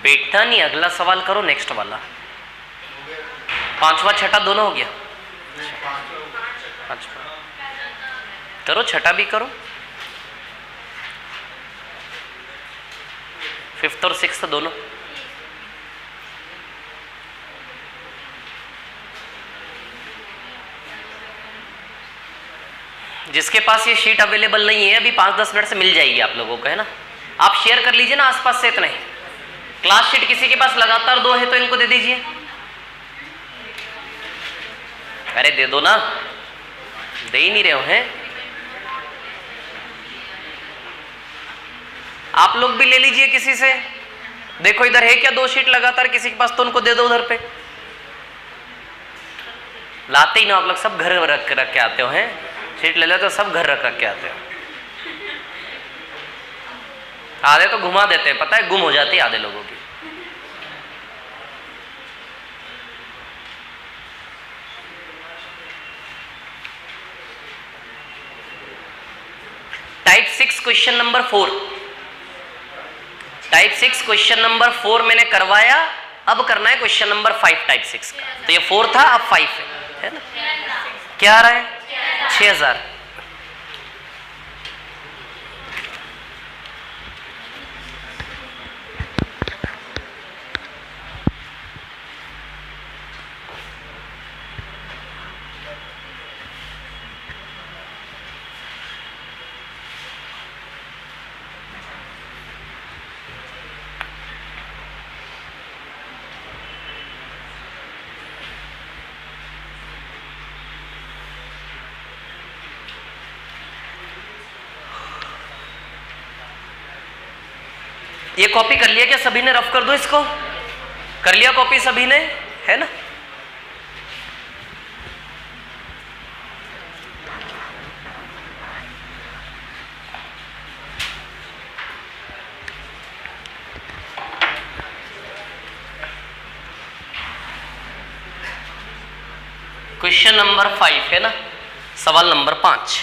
बेटा नहीं, अगला सवाल करो, नेक्स्ट वाला। पांचवा छठा दोनों हो गया? अच्छा करो, छठा भी करो, फिफ्थ और सिक्स्थ दोनों। जिसके पास ये शीट अवेलेबल नहीं है, अभी 5-10 मिनट से मिल जाएगी आप लोगों को, है ना। आप शेयर कर लीजिए ना आसपास से। इतना ही क्लास शीट किसी के पास लगातार 2 है तो इनको दे दीजिए। अरे दे दो ना, दे ही नहीं रहे हो हैं आप लोग भी ले लीजिए किसी से। देखो इधर है क्या 2 शीट लगातार किसी के पास, तो उनको दे दो उधर पे। लाते ही ना आप लोग, सब घर रख के आते हो हैं। शीट ले लेते हो, सब घर रख के आते हो। आधे तो घुमा देते हैं, पता है, गुम हो जाती है आधे लोगों की। Type 6 question number 4। Type 6 question number 4 मैंने करवाया। अब करना है क्वेश्चन नंबर 5 टाइप 6 का। तो ये 4 था, अब 5 है ना। क्या आ रहा है? 6000। ये कॉपी कर लिया क्या सभी ने? रफ कर दो इसको। कर लिया कॉपी सभी ने? है ना। क्वेश्चन नंबर 5 है ना, सवाल नंबर 5।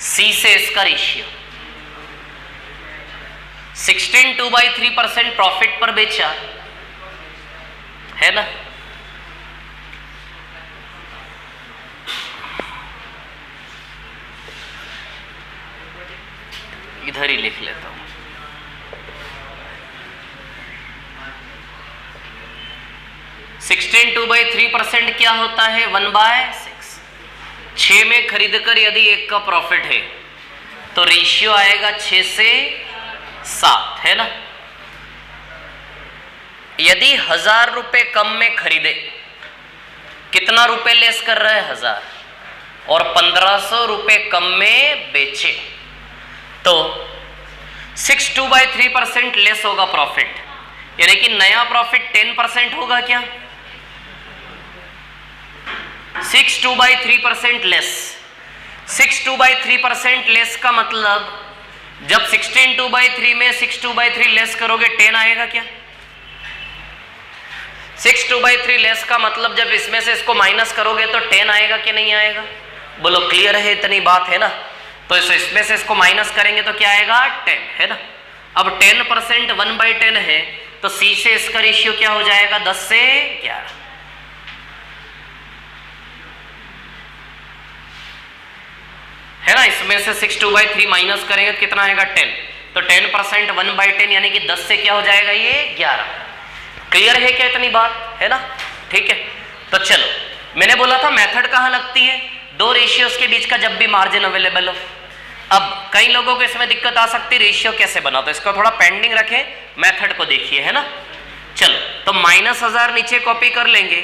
सी से इसका रेशियो 16 2/3% प्रॉफिट पर बेचा है ना। इधर ही लिख लेता हूं। सिक्सटीन 2/3% क्या होता है? 1/6। 6 में खरीद कर यदि 1 का प्रॉफिट है तो रेशियो आएगा 6 से 7, है ना। यदि 1000 रुपए कम में खरीदे, कितना रुपए लेस कर रहा है? 1000, और 1500 रुपए कम में बेचे तो 6 2/3% लेस होगा प्रॉफिट, यानी कि नया प्रॉफिट 10% होगा क्या? 6 2/3% लेस। 6 2/3% लेस का मतलब जब 16 2/3 में 6 2/3 लेस करोगे 10 आएगा क्या? 6 2/3 लेस का मतलब जब इसमें से इसको माइनस करोगे तो 10 आएगा कि नहीं आएगा? बोलो क्लियर है? इतनी बात है ना। तो इसमें से इसको माइनस करेंगे तो क्या आएगा? 10, है ना। अब 10% 1/10 है तो सी से इसका रेशियो क्या हो जाएगा? 10 से 11, है ना। इसमें से 6 2/3 माइनस करेंगे तो कितना आएगा? 10। तो 10% 1/10 यानी कि 10 से क्या हो जाएगा? ये 11। क्लियर है क्या इतनी बात? है ना, ठीक है। तो चलो, मैंने बोला था मेथड कहां लगती है? दो रेशियोज के बीच का जब भी मार्जिन अवेलेबल हो। अब कई लोगों को इसमें दिक्कत आ सकती है रेशियो कैसे बना, तो इसको थोड़ा पेंडिंग रखें, मेथड को देखिए, है ना। चलो, तो -1000 नीचे कॉपी कर लेंगे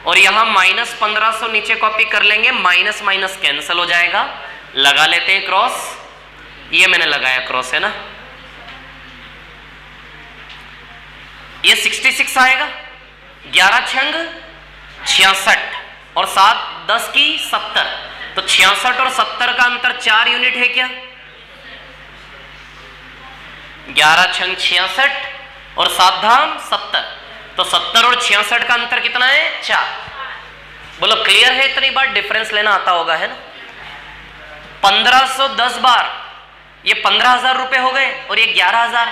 और यहां -1500 नीचे कॉपी कर लेंगे। माइनस माइनस कैंसिल हो जाएगा। लगा लेते हैं क्रॉस। ये मैंने लगाया क्रॉस, है ना। ये 66 आएगा। 11 छंग 66 और 7 10 की 70, तो 66 और 70 का अंतर 4 यूनिट है क्या? 11 छंग 66 और 7 धाम 70, तो 70 और 66 का अंतर कितना है? 4। बोलो क्लियर है इतनी बार? डिफरेंस लेना आता होगा, है ना। 1510 बार ये 15,000 रुपए हो गए और ये 11,000।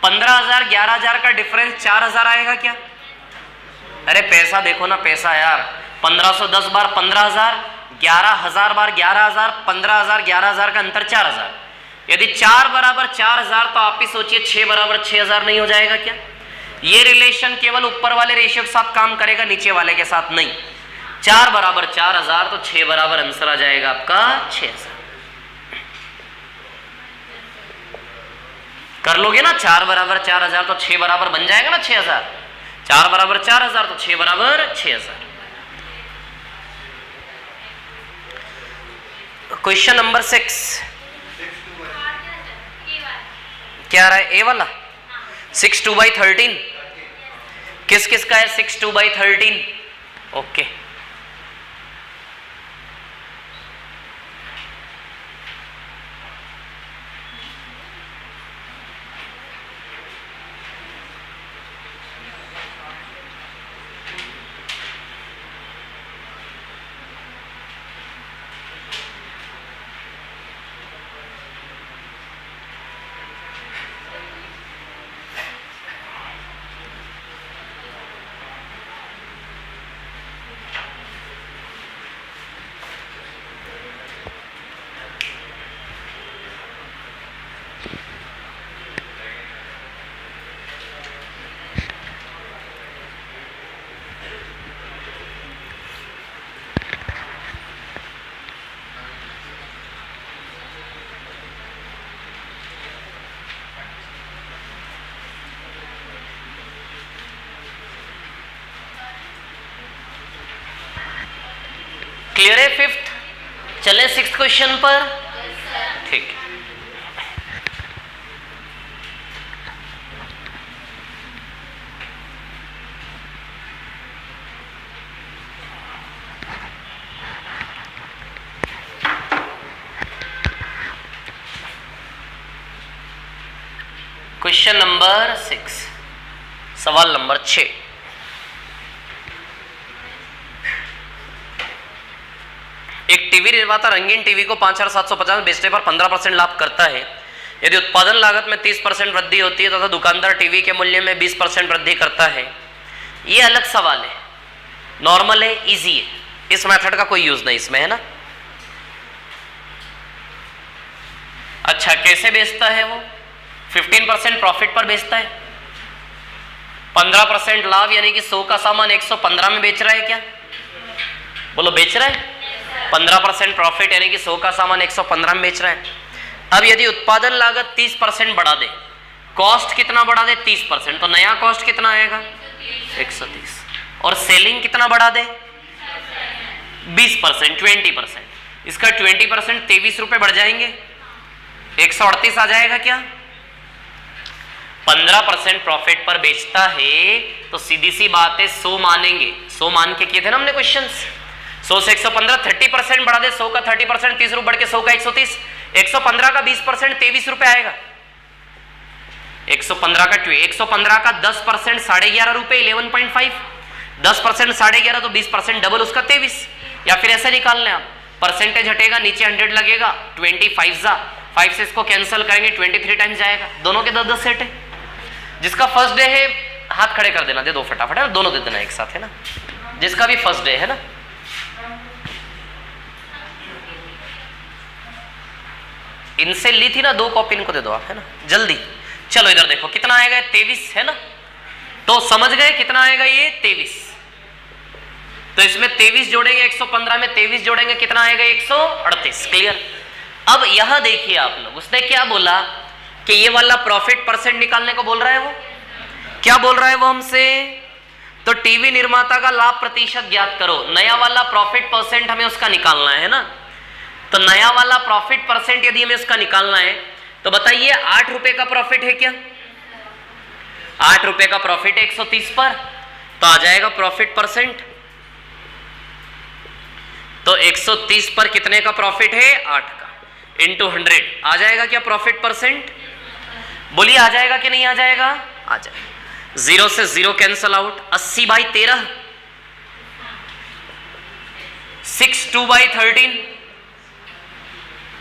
15,000 11,000 का डिफरेंस 4,000 आएगा क्या? अरे पैसा देखो ना, पैसा यार। 1510 बार 15,000, 11,000 बार 11,000, 15,000 11,000 का अंतर 4,000। यदि 4 बराबर 4,000 तो आप ही सोचिए 6 बराबर 6,000 नहीं हो जाएगा क्या? ये रिलेशन केवल ऊपर वाले रेशियो के साथ काम करेगा, नीचे वाले के साथ नहीं। 4 बराबर 4,000 तो 6 बराबर आंसर आ जाएगा आपका 6,000। कर लोगे ना? 4 बराबर 4,000 तो 6 बराबर बन जाएगा ना 6,000। 4 बराबर 4,000 तो 6 बराबर 6,000। क्वेश्चन नंबर 6 क्या रहा है? ए वाला 6 2/13 किस किस का है? 6 2/13 ओके। क्लियर है? 5th चले 6th क्वेश्चन पर। ठीक, क्वेश्चन नंबर 6, सवाल नंबर 6। एक टीवी निर्माता रंगीन टीवी को 5,750 बेचने पर 15% लाभ करता है। यदि उत्पादन लागत में 30% वृद्धि होती है तथा दुकानदार टीवी के मूल्य में 20% वृद्धि करता है। ये अलग सवाल है, नॉर्मल है, इजी है, इस मेथड का कोई यूज नहीं इसमें, है ना। अच्छा, कैसे बेचता है वो? 15% प्रॉफिट पर बेचता है। 15% लाभ यानी कि 100 का सामान 115 में बेच रहा है क्या? बोलो, बेच रहा है। 15% प्रॉफिट यानी कि 100 का सामान 115 में बेच रहा है। अब यदि उत्पादन लागत 30% बढ़ा दे, कॉस्ट कितना बढ़ा दे? 30%, तो नया कॉस्ट कितना आएगा? 130। और सेलिंग कितना बढ़ा दे? 20%, 20%। इसका 20% 23 रुपए बढ़ जाएंगे, 138 आ जाएगा क्या? 15% प्रॉफिट पर बेचता है तो सीधी सी बात है 100 मानेंगे। 100 मान के किए थे ना हमने क्वेश्चंस। 100 से 115, 30% बढ़ा दे, 100 का 30%, 30 रुपए बढ़ के 100 का 130, 115 का 20% 23 रुपए आएगा। 115 का 10% 11.5 रुपए 11.5, 10% 11.5 तो 20% डबल उसका 23। या फिर ऐसे निकाल लें आप, परसेंटेज हटेगा, नीचे 100 लगेगा, 25 जा 5 से इसको कैंसिल करेंगे, 23 टाइम्स जाएगा। दोनों के 10-10 सेट है। जिसका फर्स्ट डे है हाथ खड़े कर देना, दे दो फटाफट, है ना, दोनों दे देना एक साथ, है ना, जिसका भी फर्स्ट डे है ना। इनसे ली थी ना 2 कॉपी, इनको दे दो आप, है ना, जल्दी। चलो इधर देखो कितना आएगा, 23 है ना, तो समझ गए कितना आएगा ये 23। तो इसमें 23 जोड़ेंगे, 115 में 23 जोड़ेंगे, कितना आएगा? 138। क्लियर। अब यहां देखिए आप लोग, उसने क्या बोला कि ये वाला प्रॉफिट परसेंट निकालने को बोल रहा है। वो क्या बोल रहा है वो हमसे? तो टीवी निर्माता का लाभ प्रतिशत ज्ञात करो। नया वाला प्रॉफिट परसेंट हमें उसका निकालना है ना। तो नया वाला प्रॉफिट परसेंट यदि हमें उसका निकालना है तो बताइए 8 रुपए का प्रॉफिट है क्या? 8 रुपए का प्रॉफिट 130 पर, तो आ जाएगा प्रॉफिट परसेंट। तो 130 पर कितने का प्रॉफिट है? 8 का, इंटू 100 आ जाएगा क्या प्रॉफिट परसेंट? बोलिए आ जाएगा कि नहीं आ जाएगा? आ जाएगा। 0 से 0 कैंसल आउट, 80/13, 62/13,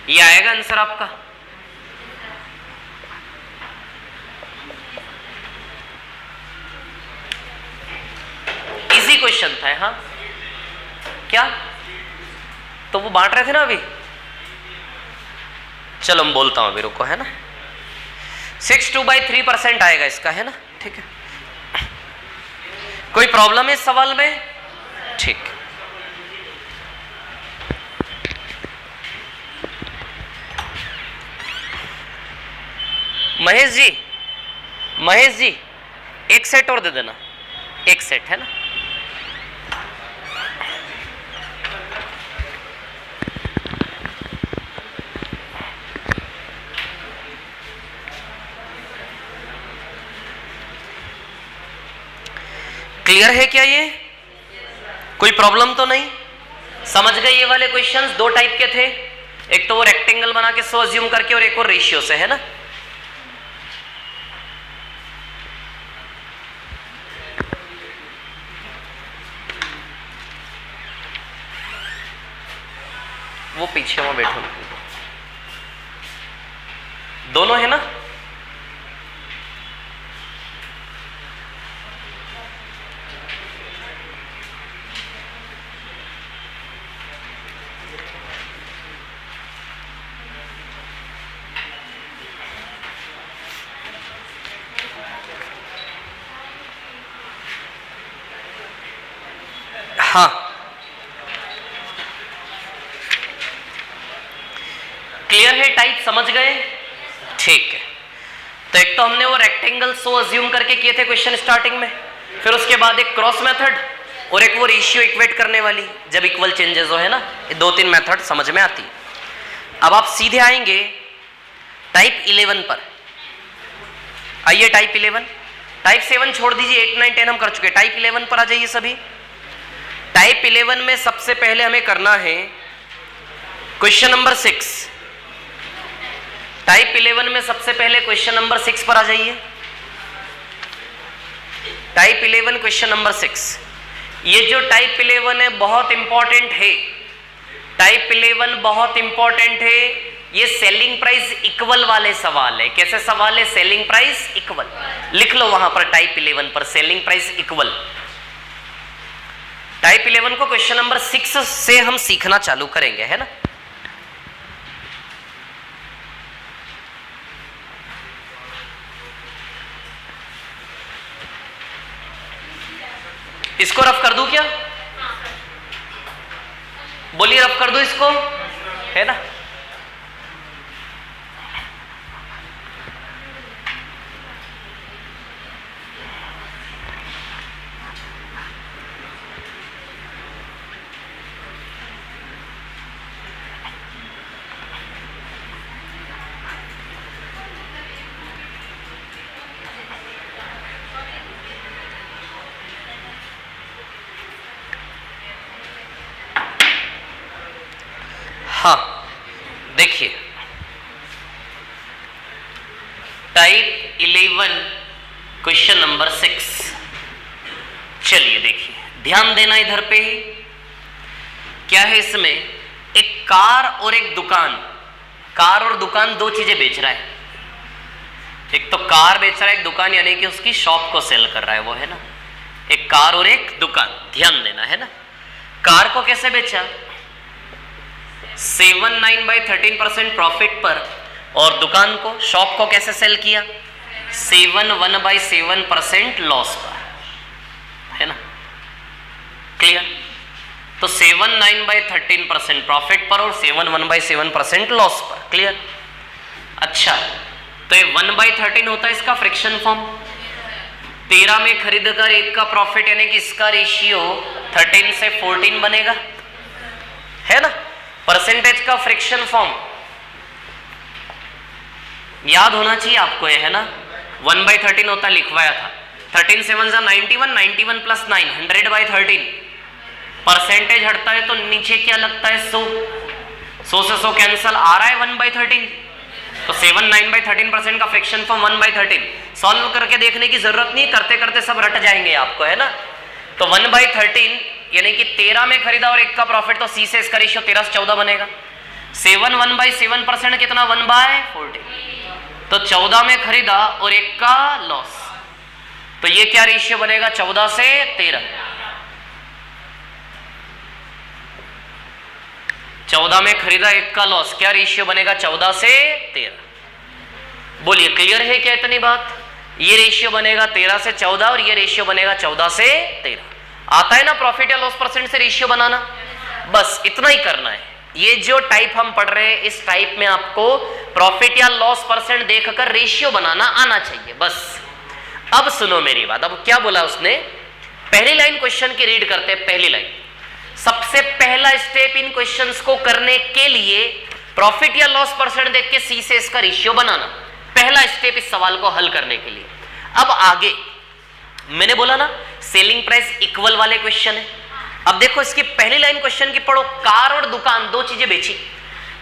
ये आएगा आंसर आपका। इजी क्वेश्चन था। हाँ क्या? तो वो बांट रहे थे ना अभी। चलो मैं बोलता हूं अभी, रुको, है ना। 62/3% आएगा इसका, है ना, ठीक है। कोई प्रॉब्लम है इस सवाल में? ठीक। महेश जी एक सेट और दे देना, एक सेट, है ना। क्लियर है क्या? ये कोई प्रॉब्लम तो नहीं? समझ गए? ये वाले क्वेश्चंस 2 टाइप के थे, एक तो वो रेक्टेंगल बना के 100 अज्यूम करके, और एक और रेशियो से, है ना। वो पीछे वहां बैठो, दोनों है ना। हाँ, क्लियर है? टाइप समझ गए? ठीक है। तो एक तो हमने वो रेक्टेंगल 100 अज्यूम करके किए थे क्वेश्चन स्टार्टिंग में, फिर उसके बाद एक क्रॉस मेथड और एक वो रेशियो इक्वेट करने वाली, जब इक्वल चेंजेस हो, है ना। ये 2-3 मेथड समझ में आती है। अब आप सीधे आएंगे टाइप 11 पर। आइए टाइप 11, टाइप 7 छोड़ दीजिए, 8, 9, 10 हम कर चुके। टाइप 11 पर आ जाइए सभी। टाइप 11 में सबसे पहले हमें करना है क्वेश्चन नंबर 6। टाइप 11 में सबसे पहले क्वेश्चन नंबर 6 पर आ जाइए। Type 11 question number 6। ये जो टाइप 11 है बहुत इंपॉर्टेंट है, टाइप 11 बहुत इंपॉर्टेंट है। ये सेलिंग प्राइस इक्वल वाले सवाल है। कैसे सवाल है? Selling price equal. लिख लो वहां पर टाइप 11 पर सेलिंग प्राइस इक्वल। टाइप 11 को क्वेश्चन नंबर 6 से हम सीखना चालू करेंगे, है ना। इसको रफ कर दूं क्या? बोलिए रफ कर दूं इसको, है ना। हाँ देखिए, टाइप 11 क्वेश्चन नंबर 6। चलिए देखिए, ध्यान देना इधर पे। क्या है इसमें? एक कार और एक दुकान, कार और दुकान दो चीजें बेच रहा है। एक तो कार बेच रहा है, एक दुकान यानी कि उसकी शॉप को सेल कर रहा है वो, है ना। एक कार और एक दुकान, ध्यान देना, है ना। कार को कैसे बेचा? 79/13% प्रॉफिट पर, और दुकान को, शॉप को कैसे सेल किया? 71/7% लॉस पर, है ना। क्लियर? तो 79/13% प्रॉफिट पर और 71/7% लॉस पर। क्लियर? अच्छा, तो ये 1/13 होता है इसका फ्रिक्शन फॉर्म। 13 में खरीद कर 1 का प्रॉफिट, यानी कि इसका रेशियो 13 से 14 बनेगा, है ना। परसेंटेज का फ्रिक्शन फॉर्म याद होना चाहिए आपको, ये है ना। 1/13 होता, लिखवाया था। 13 7 91, 91 + 9 100/13। परसेंटेज हटता है तो नीचे क्या लगता है? 100। 100 से 100 कैंसल, आ रहा है 1/13। तो 79/13% का फ्रिक्शन फॉर्म 1/13। सॉल्व करके देखने की जरूरत नहीं, करते करते सब रट जाएंगे आपको, है ना। तो 1/13 यानी कि 13 में खरीदा और 1 का प्रॉफिट, तो सी से इसका रेशियो 13 से 14 बनेगा। 1/7% कितना? 1/14। तो 14 में खरीदा और 1 का लॉस, तो ये क्या रेशियो बनेगा? 14 से 13। 14 में खरीदा, 1 का लॉस, क्या रेशियो बनेगा? 14 से 13। बोलिए क्लियर है क्या इतनी बात? ये रेशियो बनेगा 13 से 14 और ये रेशियो बनेगा 14 से 13। आता है ना प्रॉफिट या लॉस परसेंट से रेशियो बनाना? बस इतना ही करना है। ये जो टाइप हम पढ़ रहे हैं, इस टाइप में आपको प्रॉफिट या लॉस परसेंट देखकर रेशियो बनाना आना चाहिए, बस। अब सुनो मेरी बात। अब क्या बोला उसने? पहली लाइन क्वेश्चन की रीड करते हैं। पहली लाइन, सबसे पहला स्टेप इन क्वेश्चंस को करने के लिए प्रॉफिट या लॉस परसेंट देख के सी से इसका रेशियो बनाना, पहला स्टेप इस सवाल को हल करने के लिए। अब आगे मैंने बोला ना सेलिंग प्राइस इक्वल वाले क्वेश्चन है। अब देखो इसकी पहली लाइन क्वेश्चन की पढ़ो। कार और दुकान दो चीजें बेची,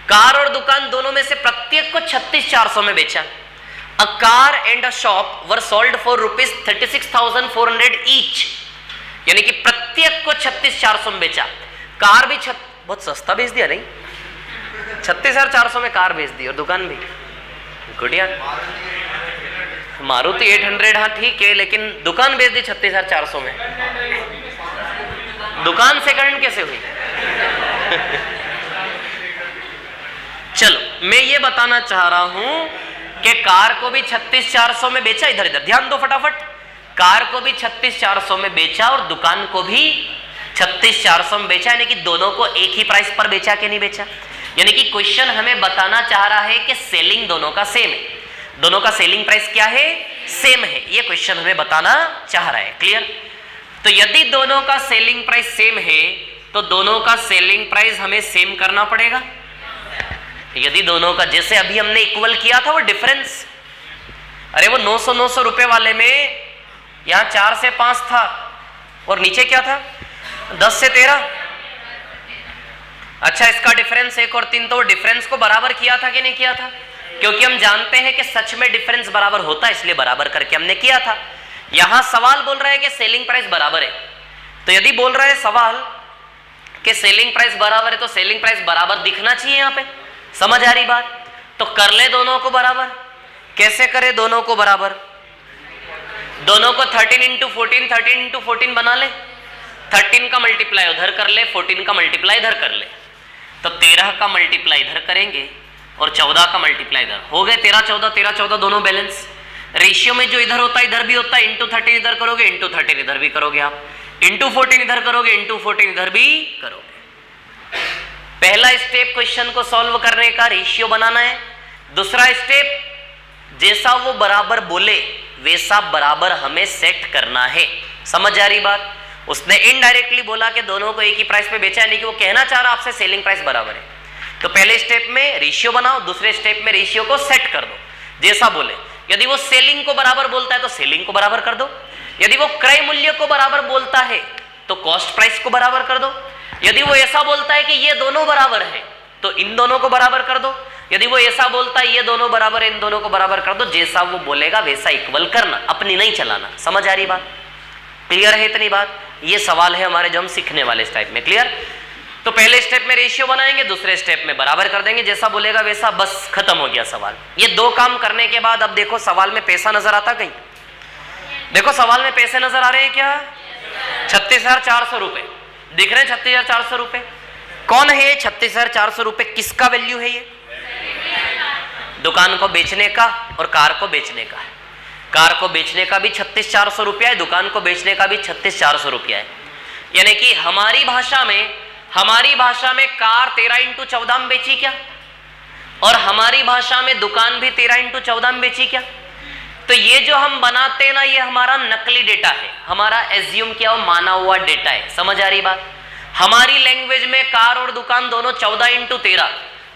कार और दुकान दोनों में से प्रत्येक को 36,400 में बेचा। A car and a shop were sold for ₹36,400 each, यानी कि प्रत्येक को 36,400 में बेचा। कार भी बहुत सस्ता बेच दिया, नहीं 36,400 में कार बेच दी और दुकान भी। गुड यार, मारुति 800, हाँ ठीक है, लेकिन दुकान बेच दी 36,400 में। दुकान सेकंड कैसे हुई? चलो मैं ये बताना चाह रहा हूं कि कार को भी 36,400 में बेचा। इधर इधर ध्यान दो फटाफट। कार को भी 36,400 में बेचा और दुकान को भी 36,400 में बेचा, यानी कि दोनों को एक ही प्राइस पर बेचा कि नहीं बेचा। यानी कि क्वेश्चन हमें बताना चाह रहा है कि सेलिंग दोनों का सेम है, दोनों का सेलिंग प्राइस क्या है? सेम है। ये क्वेश्चन हमें बताना चाह रहा है। क्लियर? तो यदि दोनों का सेलिंग प्राइस सेम है तो दोनों का सेलिंग प्राइस हमें सेम करना पड़ेगा। यदि दोनों का, जैसे अभी हमने इक्वल किया था वो डिफरेंस, अरे वो 900 रुपए वाले में यहां 4 से 5 था और नीचे क्या था? 10 से 13। अच्छा, इसका डिफरेंस 1 और 3, तो डिफरेंस को बराबर किया था कि नहीं किया था? क्योंकि हम जानते हैं कि सच में डिफरेंस बराबर होता है, इसलिए बराबर करके हमने किया था। यहां सवाल बोल रहा है कि सेलिंग प्राइस बराबर है, तो यदि बोल रहा है सवाल कि सेलिंग प्राइस बराबर है तो सेलिंग प्राइस बराबर दिखना चाहिए यहां पे। समझ आ रही बात? तो कर ले दोनों को बराबर। कैसे करें दोनों को बराबर? दोनों को 13 इंटू 14 13 इंटू 14 बना ले। 13 का मल्टीप्लाई उधर कर ले, 14 का मल्टीप्लाई इधर कर ले। तो 13 का मल्टीप्लाई इधर करेंगे और 14 का मल्टीप्लाई इधर। हो गए 13 14 दोनों बैलेंस। रेशियो में जो इधर होता है इधर भी होता है, इंटू 13 इधर करोगे, इंटू 13 इधर भी करोगे आप, इंटू 14 इधर करोगे, इंटू 14 इधर भी करोगे। पहला स्टेप क्वेश्चन को सॉल्व करने का रेशियो बनाना है। दूसरा स्टेप जैसा वो बराबर बोले वैसा बराबर हमें सेट करना है। समझ आ रही बात? उसने इनडायरेक्टली बोला कि दोनों को एक ही प्राइस पे बेचा है, नहीं कि वो कहना चाह रहा आपसे सेलिंग प्राइस बराबर है। तो पहले स्टेप में रेशियो बनाओ, दूसरे स्टेप में रेशियो को सेट कर दो जैसा बोले। यदि वो सेलिंग को बराबर बोलता है तो सेलिंग को बराबर कर दो। यदि वो क्रय मूल्य को बराबर बोलता है तो कॉस्ट प्राइस को बराबर कर दो। यदि वो ऐसा बोलता है कि ये दोनों बराबर है तो इन दोनों को बराबर कर दो। यदि वो ऐसा बोलता है ये दोनों बराबर है, इन दोनों को बराबर कर दो। जैसा वो बोलेगा वैसा इक्वल करना, अपनी नहीं चलाना। समझ आ रही बात? क्लियर है इतनी बात? ये सवाल है हमारे जो हम सीखने वाले इस टाइप में। क्लियर? तो पहले स्टेप में रेशियो बनाएंगे, दूसरे स्टेप में बराबर कर देंगे, जैसा बोलेगा वैसा, बस खत्म हो गया सवाल। ये दो काम करने के बाद अब देखो सवाल में पैसा नजर आता कहीं? देखो सवाल में पैसे नजर आ रहे हैं क्या? 36,400 रुपए दिख रहे हैं। 36,400 रुपए कौन है ये? 36,400 रुपए किसका वैल्यू है ये? दुकान को बेचने का और कार को बेचने का। कार को बेचने का भी 36,400 रुपया है, दुकान को बेचने का भी 36,400 रुपया है। यानी कि हमारी भाषा में कार 13 इंटू 14 में बेची क्या, और हमारी भाषा में दुकान भी 13 इंटू 14 में बेची क्या। तो ये जो हम बनाते हैं ना, ये हमारा नकली डेटा है, हमारा एज्यूम किया हुआ माना हुआ डेटा है। समझ आ रही बात? हमारी लैंग्वेज में कार और दुकान दोनों 14 इंटू 13,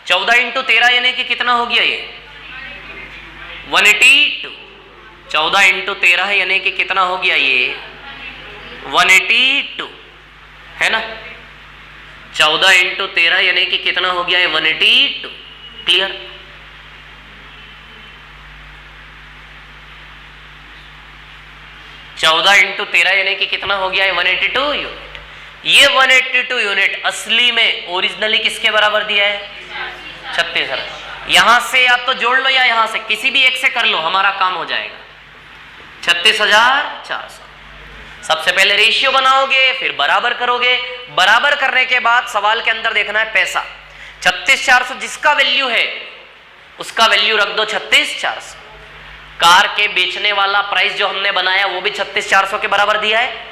14 इंटू 13 यानी कि कितना हो गया ये? 182। 14 इंटू 13 यानी कि कितना हो गया ये? 182 है ना। 14 इंटू 13 यानी कि कितना हो गया है? 182। क्लियर? चौदह इंटू 13 यानी कि कितना हो गया है? 182 यूनिट। ये 182 यूनिट असली में ओरिजिनली किसके बराबर दिया है? 36,000। यहां से या तो जोड़ लो या यहां से किसी भी एक से कर लो, हमारा काम हो जाएगा। 36,400। सबसे पहले रेशियो बनाओगे, फिर बराबर करोगे। बराबर करने के बाद सवाल के अंदर देखना है पैसा। 36,400 जिसका वैल्यू है उसका वैल्यू रख दो 36,400। कार के बेचने वाला प्राइस जो हमने बनाया वो भी 36,400 के बराबर दिया है।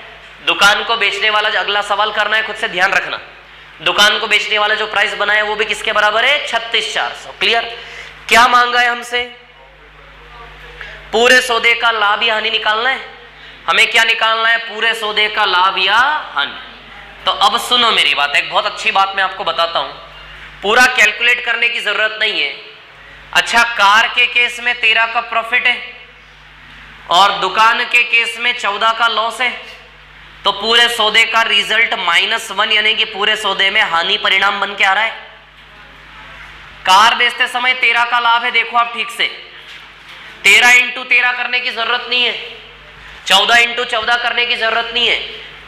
दुकान को बेचने वाला जो अगला सवाल करना है, खुद से ध्यान रखना, दुकान को बेचने वाला जो प्राइस बनाया वो भी किसके बराबर है? 36,400। क्लियर? क्या मांगा है हमसे? पूरे सौदे का लाभ या हानि निकालना है। हमें क्या निकालना है? पूरे सौदे का लाभ या हानि। तो अब सुनो मेरी बात, एक बहुत अच्छी बात मैं आपको बताता हूं। पूरा कैलकुलेट करने की जरूरत नहीं है। अच्छा, कार के केस में 13 का प्रॉफिट है और दुकान के केस में 14 का लॉस है, तो पूरे सौदे का रिजल्ट -1 यानी कि पूरे सौदे में हानि परिणाम बन के आ रहा है। कार बेचते समय 13 का लाभ है, देखो आप ठीक से। 13 इंटू 13 करने की जरूरत नहीं है, 14 इंटू 14 करने की जरूरत नहीं है।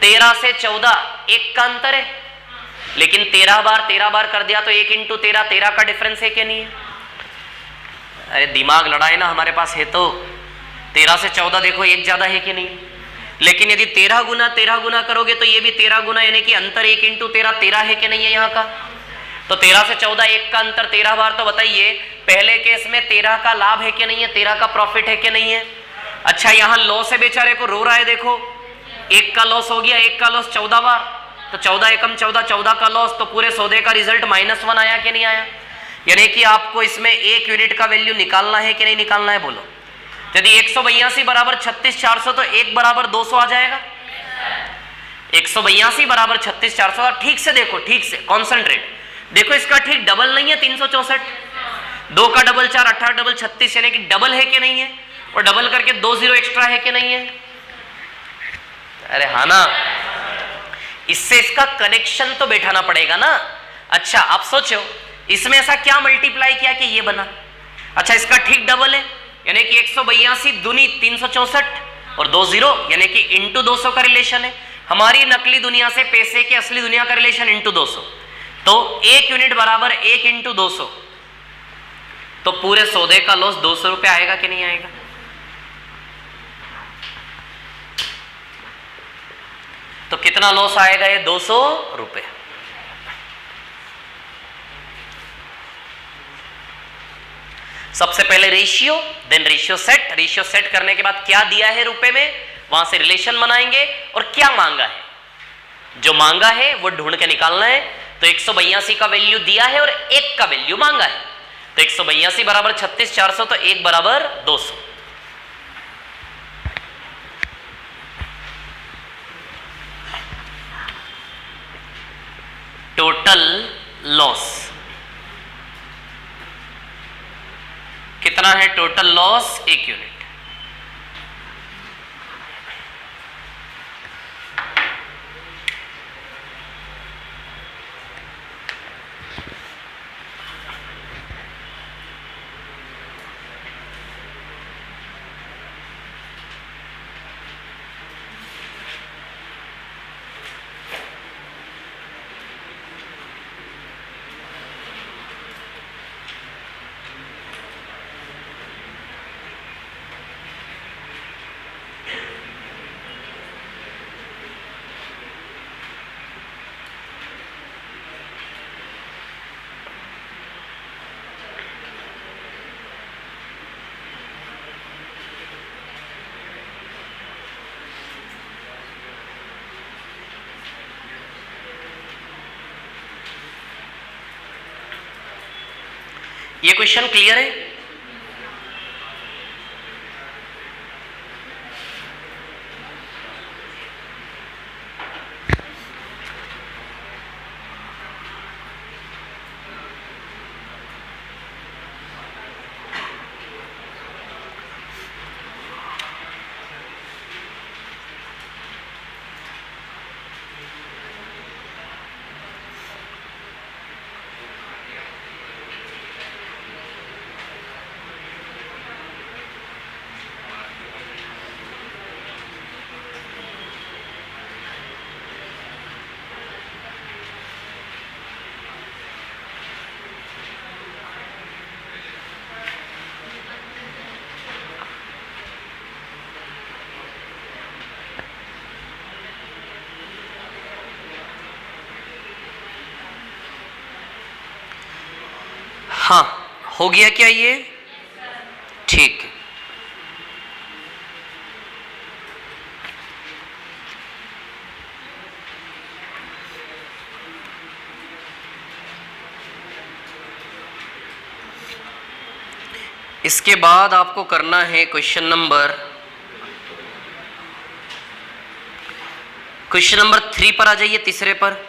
13 से 14 1 का अंतर है, लेकिन 13 बार कर दिया तो 1 इंटू 13 का डिफरेंस है कि नहीं है? अरे दिमाग लड़ाए ना, हमारे पास है तो। 13 से 14 देखो 1 ज्यादा है कि नहीं? लेकिन यदि 13 गुना करोगे तो ये भी 13 गुना, यानी कि अंतर 1 इंटू 13 है कि नहीं है यहाँ का? तो 13 से 14 1 का अंतर 13 बार। तो बताइए पहले केस में 13 का लाभ है कि नहीं है? 13 का प्रॉफिट है कि नहीं है? अच्छा, यहाँ लॉस है, बेचारे को रो रहा है, देखो 1 का लॉस हो गया, 1 का लॉस 14 बार, तो 14 एकम 14 का लॉस, तो पूरे सौदे का रिजल्ट -1 आया कि नहीं आया? यानी कि आपको इसमें 1 यूनिट का वैल्यू निकालना है कि नहीं निकालना है? बोलो। यदि 182 बराबर 36,400 तो 1 बराबर 200 आ जाएगा। 182 बराबर 36,400। ठीक से देखो, ठीक से कॉन्सेंट्रेट देखो, इसका ठीक डबल नहीं है 364। 2 का डबल 4, 18 डबल 36, यानी कि डबल है कि नहीं है? और डबल करके 2 0 एक्स्ट्रा है कि नहीं है? अरे हाँ ना, इससे इसका कनेक्शन तो बैठाना पड़ेगा ना। अच्छा, आप सोचो इसमें ऐसा क्या मल्टीप्लाई किया कि ये बना? अच्छा, इसका ठीक डबल है, यानी कि 182 दूनी 364 और 2 0 यानी कि इंटू 200 का रिलेशन है। हमारी नकली दुनिया से पैसे के असली दुनिया का रिलेशन इंटू 200, तो 1 यूनिट बराबर 1 इंटू 200, तो पूरे सौदे का लॉस 200 रुपये आएगा कि नहीं आएगा? तो कितना लॉस आएगा? ये 200 रुपये। सबसे पहले ratio, then ratio set. Ratio set करने के बाद क्या दिया है रुपए में, वहां से रिलेशन बनाएंगे और क्या मांगा है, जो मांगा है वो ढूंढ के निकालना है। तो 182 का वैल्यू दिया है और 1 का वैल्यू मांगा है, तो 182 बराबर 36,400, तो 1 बराबर 200। टोटल लॉस कितना है? Total loss 1 unit. ये क्वेश्चन क्लियर है? हाँ, हो गया क्या ये? ठीक है। इसके बाद आपको करना है क्वेश्चन नंबर 3 पर आ जाइए, तीसरे पर।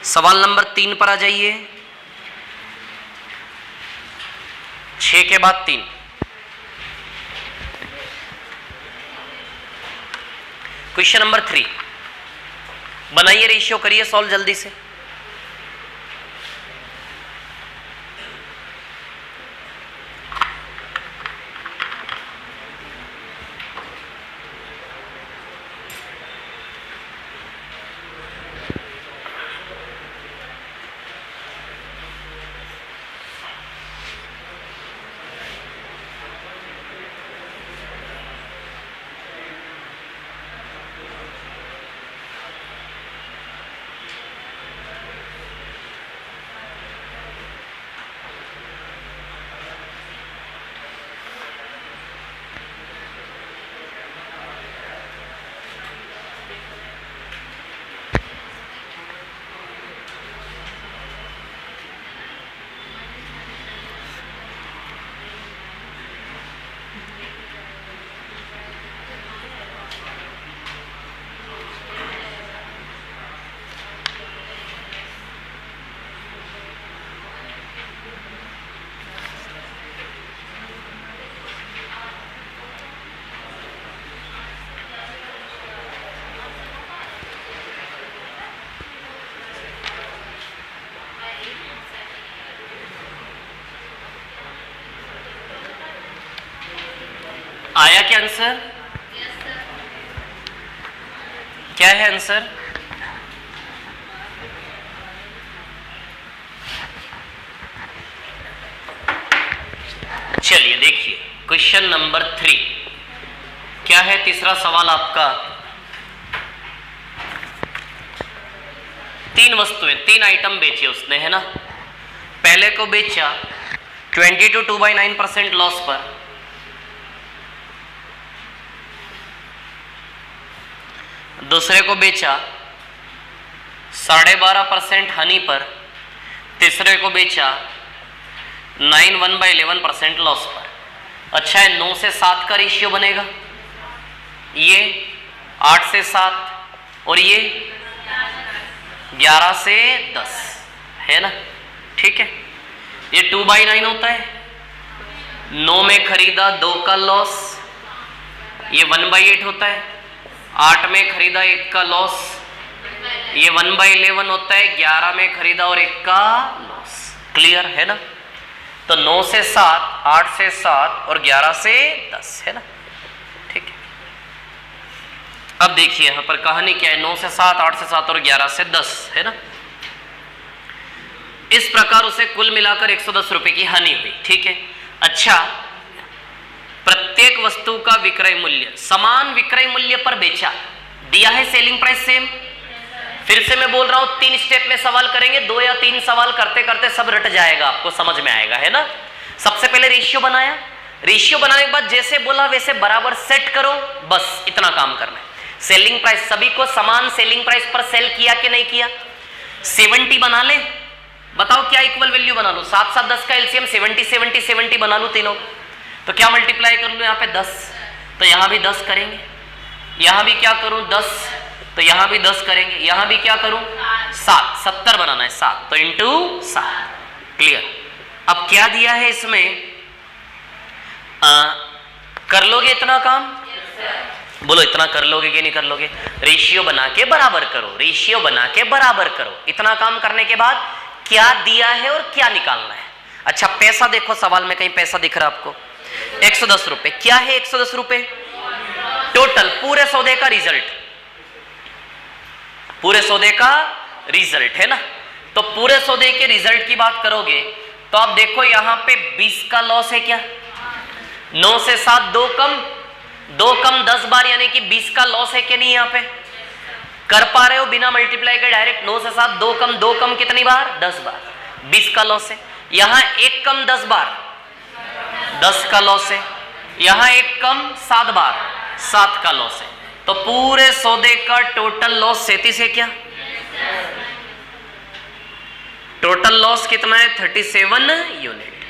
सवाल नंबर 3 पर आ जाइए, 6 के बाद 3। क्वेश्चन नंबर 3 बनाइए, रेशियो करिए सॉल्व जल्दी से। आया क्या आंसर? क्या है आंसर? चलिए देखिए क्वेश्चन नंबर 3 क्या है। तीसरा सवाल आपका, 3 वस्तुएं 3 आइटम बेचे उसने, है ना। पहले को बेचा 22 2/9% लॉस पर, दूसरे को बेचा 12.5% हानि पर, तीसरे को बेचा 9 1/11% लॉस पर। अच्छा है, 9 से 7 का रेशियो बनेगा, ये 8 से 7 और ये 11 से 10, है ना। ठीक है, ये 2/9 होता है। 9 में खरीदा 2 का लॉस, ये 1/8 होता है। 8 में खरीदा 1 का लॉस, ये 1/11 होता है। 11 में खरीदा और 1 का लॉस। क्लियर है ना। तो 9 से 7, 8 से 7 और 11 से 10, है ना। ठीक है, अब देखिए यहां पर कहानी क्या है। 9 से 7, 8 से 7 और 11 से 10, है ना। इस प्रकार उसे कुल मिलाकर 110 रुपए की हानि हुई। ठीक है, अच्छा, प्रत्येक वस्तु का विक्रय मूल्य समान विक्रय मूल्य पर बेचा, दिया है सेलिंग प्राइस सेम। फिर से मैं बोल रहा हूं 3 स्टेप में सवाल करेंगे, 2 या 3 सवाल करते करते सब रट जाएगा, आपको समझ में आएगा, है ना। सबसे पहले रेशियो बनाया, रेशियो बनाने के बाद जैसे बोला वैसे बराबर सेट करो, बस इतना काम करना है। सेलिंग प्राइस सभी को समान सेलिंग प्राइस पर सेल किया कि नहीं किया। 70 बना ले, बताओ क्या इक्वल वैल्यू बना लो। 7 7 10 का एलसीएम 70 70 70 बना लो तीनों। तो क्या मल्टीप्लाई कर लो यहाँ पे 10, तो यहाँ भी 10 करेंगे। यहाँ भी क्या करूं 10, तो यहाँ भी 10 करेंगे। यहाँ भी क्या करूं 7, 70 बनाना है 7, तो इंटू 7। क्लियर। अब क्या दिया है इसमें, कर लोगे इतना काम? बोलो इतना कर लोगे कि नहीं कर लोगे? रेशियो बना के बराबर करो, रेशियो बना के बराबर करो। इतना काम करने के बाद क्या दिया है और क्या निकालना है। अच्छा, पैसा देखो, सवाल में कहीं पैसा दिख रहा है आपको? 110 रुपए। क्या है 110 रुपए? टोटल पूरे सौदे का रिजल्ट, पूरे सौदे का रिजल्ट, है ना। तो पूरे सौदे के रिजल्ट की बात करोगे तो आप देखो यहां पे 20 का लॉस है क्या। 9 से 7 2 कम 10 बार, यानी कि 20 का लॉस है कि नहीं। यहां पे कर पा रहे हो बिना मल्टीप्लाई के डायरेक्ट। 9 से 7 2 कम कितनी बार? 10 बार, 20 का लॉस है। यहां 1 कम 10 बार, 10 का लॉस है। यहां 1 कम 7 बार, 7 का लॉस है। तो पूरे सौदे का टोटल लॉस 37 है क्या? टोटल लॉस कितना है? 37 यूनिट।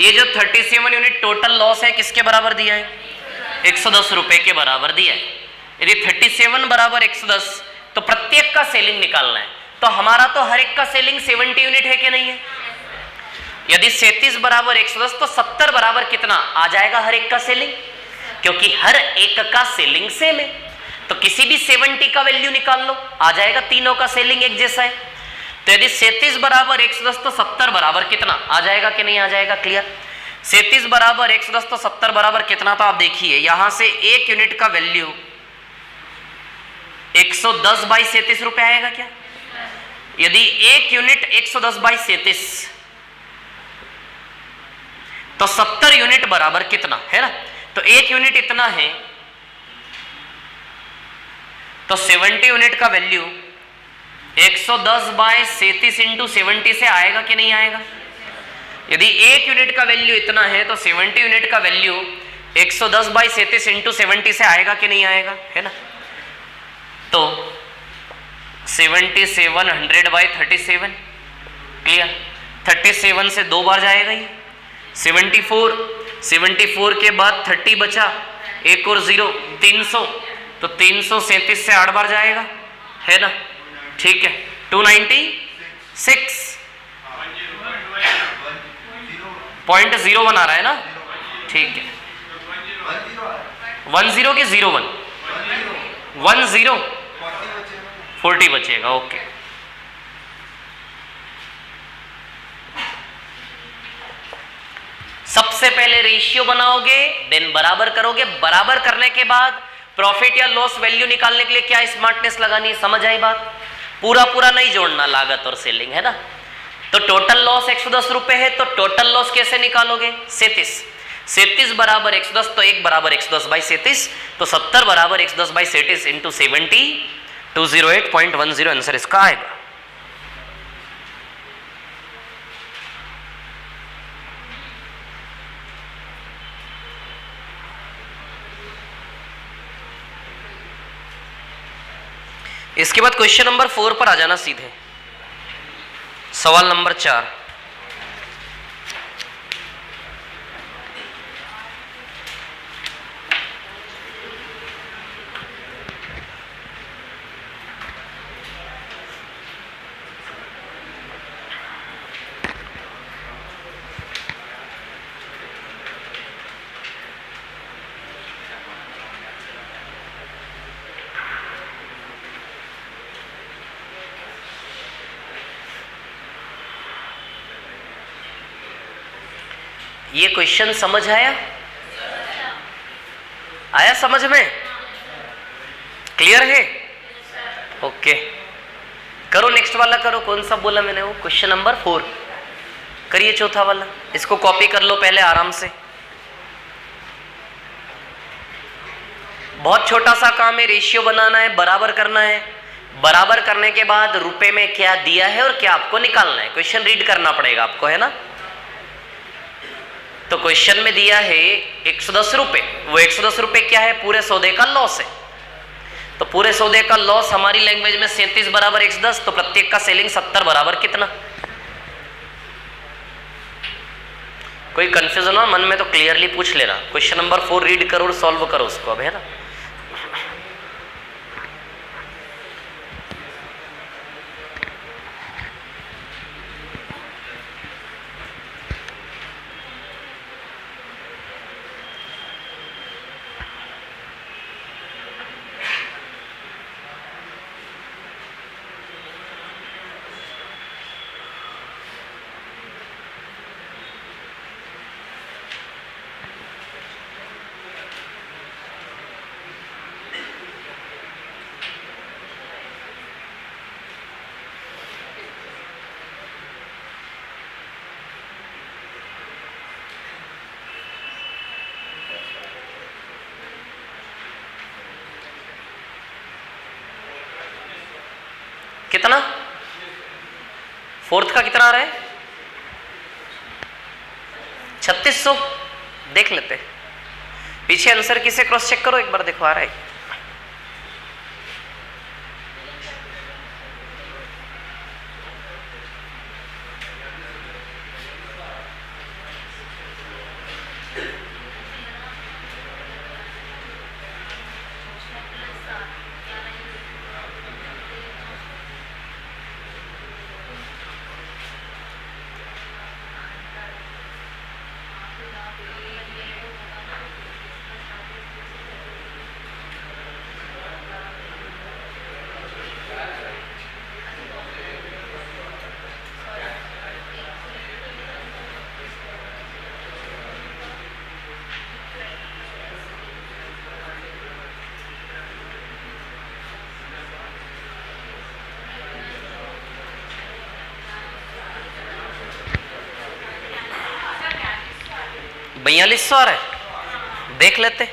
ये जो 37 यूनिट टोटल लॉस है किसके बराबर दिया है? 110 रुपए के बराबर दिया है। यदि 37 बराबर 110 तो प्रत्येक का सेलिंग निकालना है। तो हमारा तो हर एक का सेलिंग 70 यूनिट है कि नहीं है। यदि 37 बराबर 110 तो 70 बराबर कितना आ जाएगा हर एक का सेलिंग, क्योंकि हर एक का सेलिंग सेम है। तो किसी भी 70 का वैल्यू निकाल लो, आ जाएगा, तीनों का सेलिंग एक जैसा है। तो यदि 37 बराबर 110 तो 70 बराबर कितना आ जाएगा कि नहीं आ जाएगा? क्लियर। 37 बराबर 110 तो 70 बराबर कितना? तो आप देखिए यहां से 1 यूनिट का वैल्यू 110/37 रुपए आएगा क्या? यदि 1 यूनिट 110/37 तो 70 यूनिट बराबर कितना है ना। तो 1 यूनिट इतना है, तो 70 यूनिट का वैल्यू 110/37 इंटू 70 से आएगा कि नहीं आएगा? यदि 1 यूनिट का वैल्यू इतना है तो 70 यूनिट का वैल्यू 110/37 इंटू 70 से आएगा कि नहीं आएगा, है ना। तो 77 100/37, क्लियर। 37 से 2 बार जाएगा ये। 74 के बाद 30 बचा, एक और 0 300, तो 337 से 8 बार जाएगा, है ना। ठीक है, 296.0 बना रहा है ना। ठीक है, 10 के 01 10 40 बचेगा। ओके, सबसे पहले रेशियो बनाओगे, देन बराबर करोगे, बराबर करने के बाद प्रॉफिट या लॉस वैल्यू निकालने के लिए क्या स्मार्टनेस लगानी है, समझ आई बात? पूरा पूरा नहीं जोड़ना, लागत और सेलिंग, है ना। तो टोटल लॉस 110 रुपए है, तो टोटल लॉस कैसे निकालोगे? 37 बराबर 110, तो 1 बराबर 110 बाई 37, तो 70 बराबर 110 बाई 37 इंटू 70, 208.10 आंसर इसका आएगा। इसके बाद क्वेश्चन नंबर 4 पर आ जाना सीधे, सवाल नंबर 4। ये क्वेश्चन समझ आया? आया समझ में? क्लियर है? ओके, करो नेक्स्ट वाला करो। कौन सा बोला मैंने? वो क्वेश्चन नंबर 4 करिए, चौथा वाला। इसको कॉपी कर लो पहले आराम से, बहुत छोटा सा काम है। रेशियो बनाना है, बराबर करना है, बराबर करने के बाद रुपए में क्या दिया है और क्या आपको निकालना है। क्वेश्चन रीड करना पड़ेगा आपको, है ना। तो क्वेश्चन में दिया है 110 रुपए, वो 110 रुपए क्या है? पूरे सौदे का लॉस है। तो पूरे सौदे का लॉस हमारी लैंग्वेज में 37 बराबर 110, तो प्रत्येक का सेलिंग 70 बराबर कितना? कोई कंफ्यूजन हो मन में तो क्लियरली पूछ लेना। क्वेश्चन नंबर 4 रीड करो और सॉल्व करो उसको अब, है ना। कितना? 4th का कितना आ रहा है? 3600 देख लेते। पीछे आंसर किसे क्रॉस चेक करो एक बार, देखो आ रहा है। $4200 आ रहा है, देख लेते।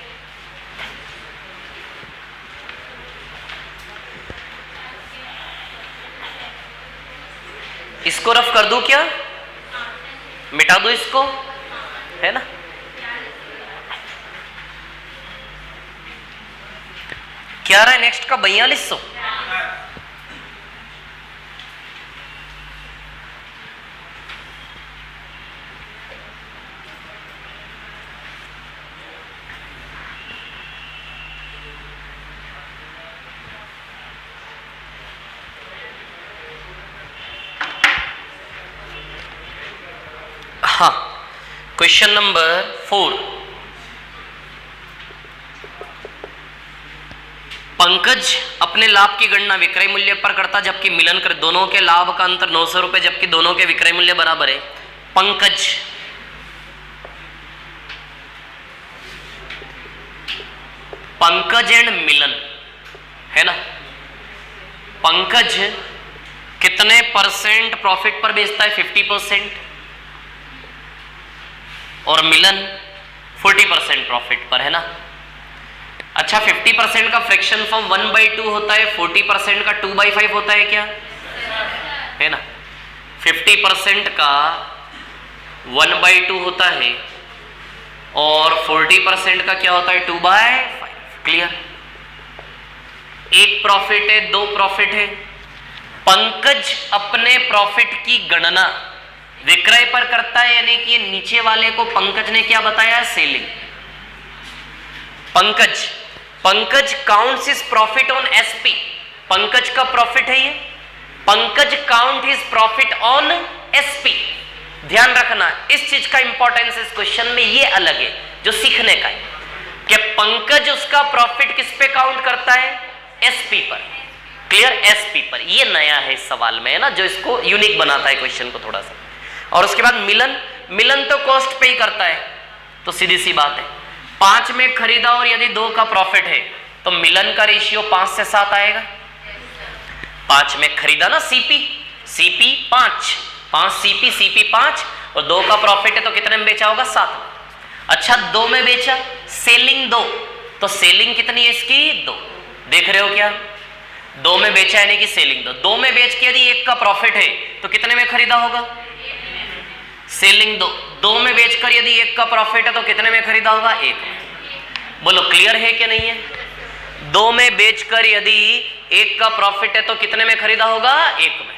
इसको रफ कर दूं क्या? मिटा दूं इसको, है ना। क्या आ रहा है नेक्स्ट का? 4200। हाँ, क्वेश्चन नंबर 4। पंकज अपने लाभ की गणना विक्रय मूल्य पर करता, जबकि मिलन कर दोनों के लाभ का अंतर 900 रुपए, जबकि दोनों के विक्रय मूल्य बराबर है। पंकज पंकज एंड मिलन है ना, पंकज कितने परसेंट प्रॉफिट पर बेचता है? 50%, और मिलन 40% प्रॉफिट पर, है ना। अच्छा, 50% का फ्रैक्शन फॉर्म 1/2 होता है, 40% का 2/5 होता है क्या? है ना। 50% का 1/2 होता है और 40% का क्या होता है? 2/5। क्लियर? एक प्रॉफिट है, दो प्रॉफिट है। पंकज अपने प्रॉफिट की गणना विक्रय पर करता है, यानी कि नीचे वाले को पंकज ने क्या बताया? Selling. Pankaj counts his profit on SP. Pankaj का प्रॉफिट है ये। Pankaj count his profit on SP. ध्यान रखना, इस चीज का इंपॉर्टेंस इस क्वेश्चन में ये अलग है जो सीखने का है कि पंकज उसका प्रॉफिट किस पे काउंट करता है? एसपी पर। क्लियर? एसपी पर। ये नया है इस सवाल में, है ना, जो इसको यूनिक बनाता है क्वेश्चन को थोड़ा सा। और उसके बाद मिलन तो कॉस्ट पे ही करता है, तो सीधी सी बात है 5 में खरीदा और यदि 2 का प्रॉफिट है तो मिलन का रेशियो 5 से 7 आएगा। 5 में खरीदा ना, सीपी 5 सीपी 5 और 2 का प्रॉफिट है तो कितने में बेचा होगा? 7 में। अच्छा, 2 में बेचा, सेलिंग 2, तो सेलिंग कितनी है इसकी? 2। देख रहे हो क्या? 2 में बेचा यानी कि सेलिंग 2। 2 में बेच के यदि 1 का प्रॉफिट है तो कितने में खरीदा होगा? सेलिंग 2। 2 में बेचकर यदि 1 का प्रॉफिट है तो कितने में खरीदा होगा? 1 में। बोलो क्लियर है कि नहीं है? 2 में बेचकर यदि 1 का प्रॉफिट है तो कितने में खरीदा होगा? 1 में।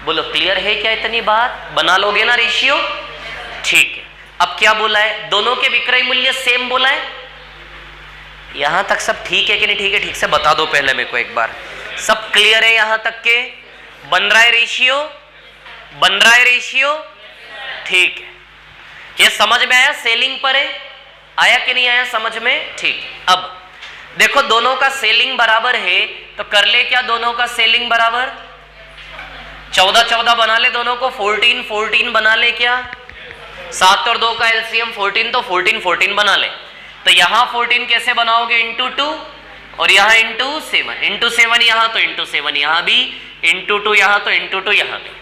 बोलो क्लियर है क्या? इतनी बात बना लोगे ना रेशियो? ठीक है। अब क्या बोला है? दोनों के विक्रय मूल्य सेम बोला है। यहां तक सब ठीक है कि नहीं? ठीक है, ठीक से बता दो पहले मेरे को एक बार। सब क्लियर है यहां तक के? बन रहा है रेशियो? बन रहा है रेशियो? ठीक है। ये समझ में आया? सेलिंग पर है, आया कि नहीं आया समझ में? ठीक। अब देखो, दोनों का सेलिंग बराबर है तो कर ले क्या? दोनों का सेलिंग बराबर 14 बना ले, दोनों को 14 बना ले क्या? 7 और 2 का एलसीएम 14, तो 14 बना ले। तो यहां 14 कैसे बनाओगे? इंटू 2 और यहां इंटू 7। इंटू 7 यहां तो इंटू 7 यहां भी, इंटू 2 यहां तो इंटू 2 यहां भी।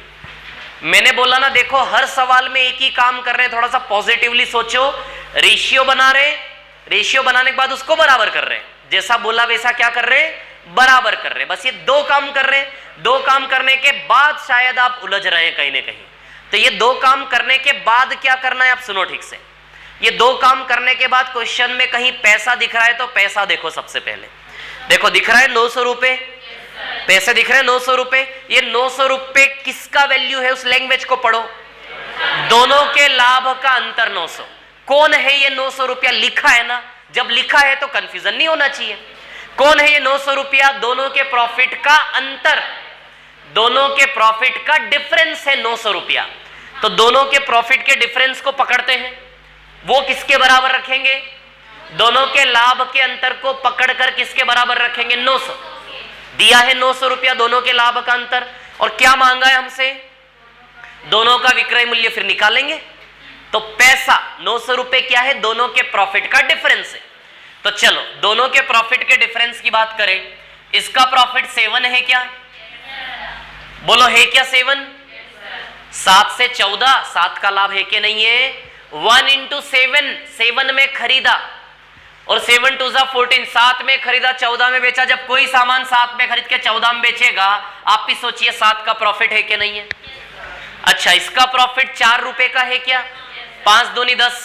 मैंने बोला ना, देखो हर सवाल में एक ही काम कर रहे हैं, थोड़ा सा पॉजिटिवली सोचो। रेशियो बना रहे, रेशियो बनाने के बाद उसको बराबर कर रहे हैं, जैसा बोला वैसा क्या कर रहे हैं? बराबर कर रहे हैं। बस ये 2 काम कर रहे हैं। 2 काम करने के बाद शायद आप उलझ रहे हैं कहीं ना कहीं। तो ये 2 काम करने के बाद क्या करना है? आप सुनो ठीक से। ये 2 काम करने के बाद क्वेश्चन में कहीं पैसा दिख रहा है तो पैसा देखो सबसे पहले। देखो दिख रहा है 900 रुपए, पैसे दिख रहे हैं 900 रुपए। ये 900 रुपए किसका वैल्यू है? उस लैंग्वेज को पढ़ो। दोनों के लाभ का अंतर 900। कौन है ये 900 रुपया? लिखा है ना, जब लिखा है तो कंफ्यूजन नहीं होना चाहिए। कौन है ये 900 रुपया? दोनों के प्रॉफिट का अंतर, दोनों के प्रॉफिट का डिफरेंस है 900 रुपया। तो दोनों के प्रॉफिट के डिफरेंस को पकड़ते हैं, वो किसके बराबर रखेंगे? दोनों के लाभ के अंतर को पकड़कर किसके बराबर रखेंगे? 900। दिया है 900 रुपया दोनों के लाभ का अंतर, और क्या मांगा है हमसे? दोनों का विक्रय मूल्य। फिर निकालेंगे तो पैसा 900 रुपए क्या है? दोनों के प्रॉफिट का डिफरेंस है। तो चलो दोनों के प्रॉफिट के डिफरेंस की बात करें। इसका प्रॉफिट 7 है क्या? बोलो है क्या 7? 7 से 14, 7 का लाभ है कि नहीं है? 1 इंटू 7, 7 में खरीदा और 7 2 14, 7 में खरीदा 14 में बेचा। जब कोई सामान 7 में खरीद के 14 में बेचेगा, आप भी सोचिए 7 का प्रॉफिट है कि नहीं है? अच्छा, इसका प्रॉफिट 4 रुपए का है क्या? 5 दूनी 10,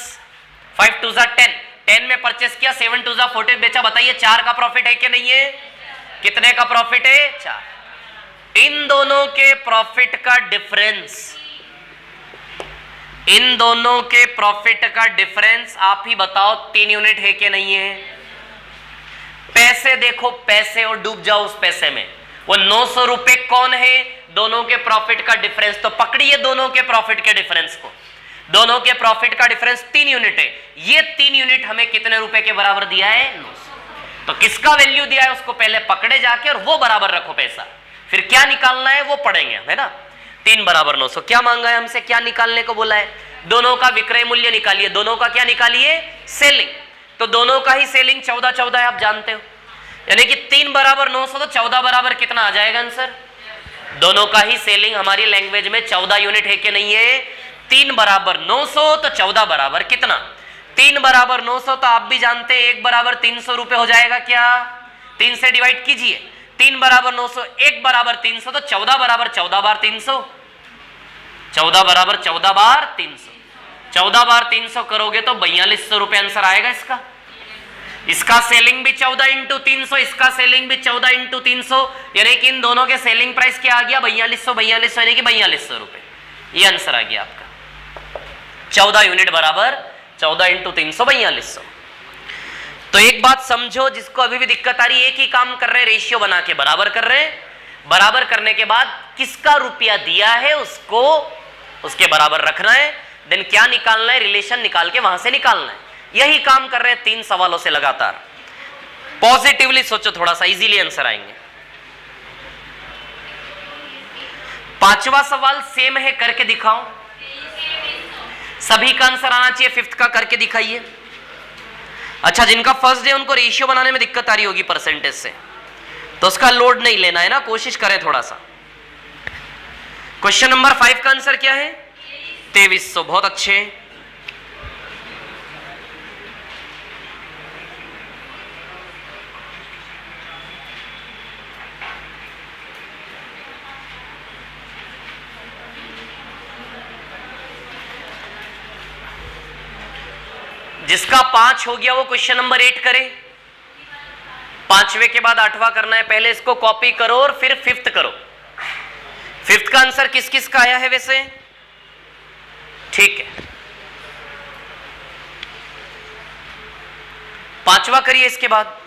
5 2 10, 10 में परचेस किया, 7 2 14 बेचा। बताइए 4 का प्रॉफिट है कि नहीं है? कितने का प्रॉफिट है? 4। इन दोनों के प्रॉफिट का डिफरेंस, इन दोनों के प्रॉफिट का डिफरेंस आप ही बताओ 3 यूनिट है कि नहीं है? पैसे देखो, पैसे, और डूब जाओ उस पैसे में। वो 900 रुपए कौन है? दोनों के प्रॉफिट का डिफरेंस। तो पकड़िए दोनों के प्रॉफिट के डिफरेंस को। दोनों के प्रॉफिट का डिफरेंस 3 यूनिट है। ये 3 यूनिट हमें कितने रुपए के बराबर दिया है? 900। तो किसका वैल्यू दिया है उसको पहले पकड़े जाके और वो बराबर रखो पैसा। फिर क्या निकालना है वो पढ़ेंगे, है ना। 3 बराबर 900। क्या मांगा है हमसे? क्या निकालने को बोला है? दोनों का विक्रय मूल्य निकालिए। दोनों का क्या निकालिए? सेलिंग। तो दोनों का ही सेलिंग 14-14 है, आप जानते हो, यानी कि 3 बराबर 900 तो 14 बराबर कितना आ जाएगा आंसर? दोनों का ही सेलिंग हमारी लैंग्वेज में 14 यूनिट है कि नहीं है? 3 बराबर 900 तो 14 बराबर कितना? 3 बराबर 900 तो आप भी जानते हैं 1 बराबर 300 रुपए हो जाएगा क्या? 3 से डिवाइड कीजिए, 3 बराबर 900, 1 बराबर 300 तो 14 बराबर 14 बार 300, 14 बराबर 14 बार 300, 14 बार 300 करोगे तो 4200 रुपए आंसर आएगा इसका। इसका सेलिंग भी 14 इंटू 300, इसका सेलिंग भी 14 इंटू 300, यानी कि इन दोनों के सेलिंग प्राइस क्या आ गया? 4200 यानी कि 4200 रुपए, ये आंसर आ गया आपका। 14 यूनिट बराबर 14 इंटू 300 4200। तो एक बात समझो, जिसको अभी भी दिक्कत आ रही है, एक ही काम कर रहे हैं, रेशियो बना के बराबर कर रहे हैं, बराबर करने के बाद किसका रुपया दिया है उसको उसके बराबर रखना है, देन क्या निकालना है? रिलेशन निकाल के वहां से निकालना है। यही काम कर रहे हैं 3 सवालों से लगातार। पॉजिटिवली सोचो, थोड़ा सा इजीली आंसर आएंगे। 5वां सवाल सेम है, करके दिखाओ। सभी का आंसर आना चाहिए, 5th का करके दिखाइए। अच्छा, जिनका फर्स्ट डे उनको रेशियो बनाने में दिक्कत आ रही होगी परसेंटेज से, तो उसका लोड नहीं लेना है ना, कोशिश करें थोड़ा सा। क्वेश्चन नंबर 5 का आंसर क्या है? 2300। बहुत अच्छे। जिसका 5 हो गया वो क्वेश्चन नंबर 8 करे। 5वें के बाद 8वां करना है, पहले इसको कॉपी करो और फिर 5th करो। 5th का आंसर किस किस का आया है वैसे? ठीक है, 5वां करिए इसके बाद।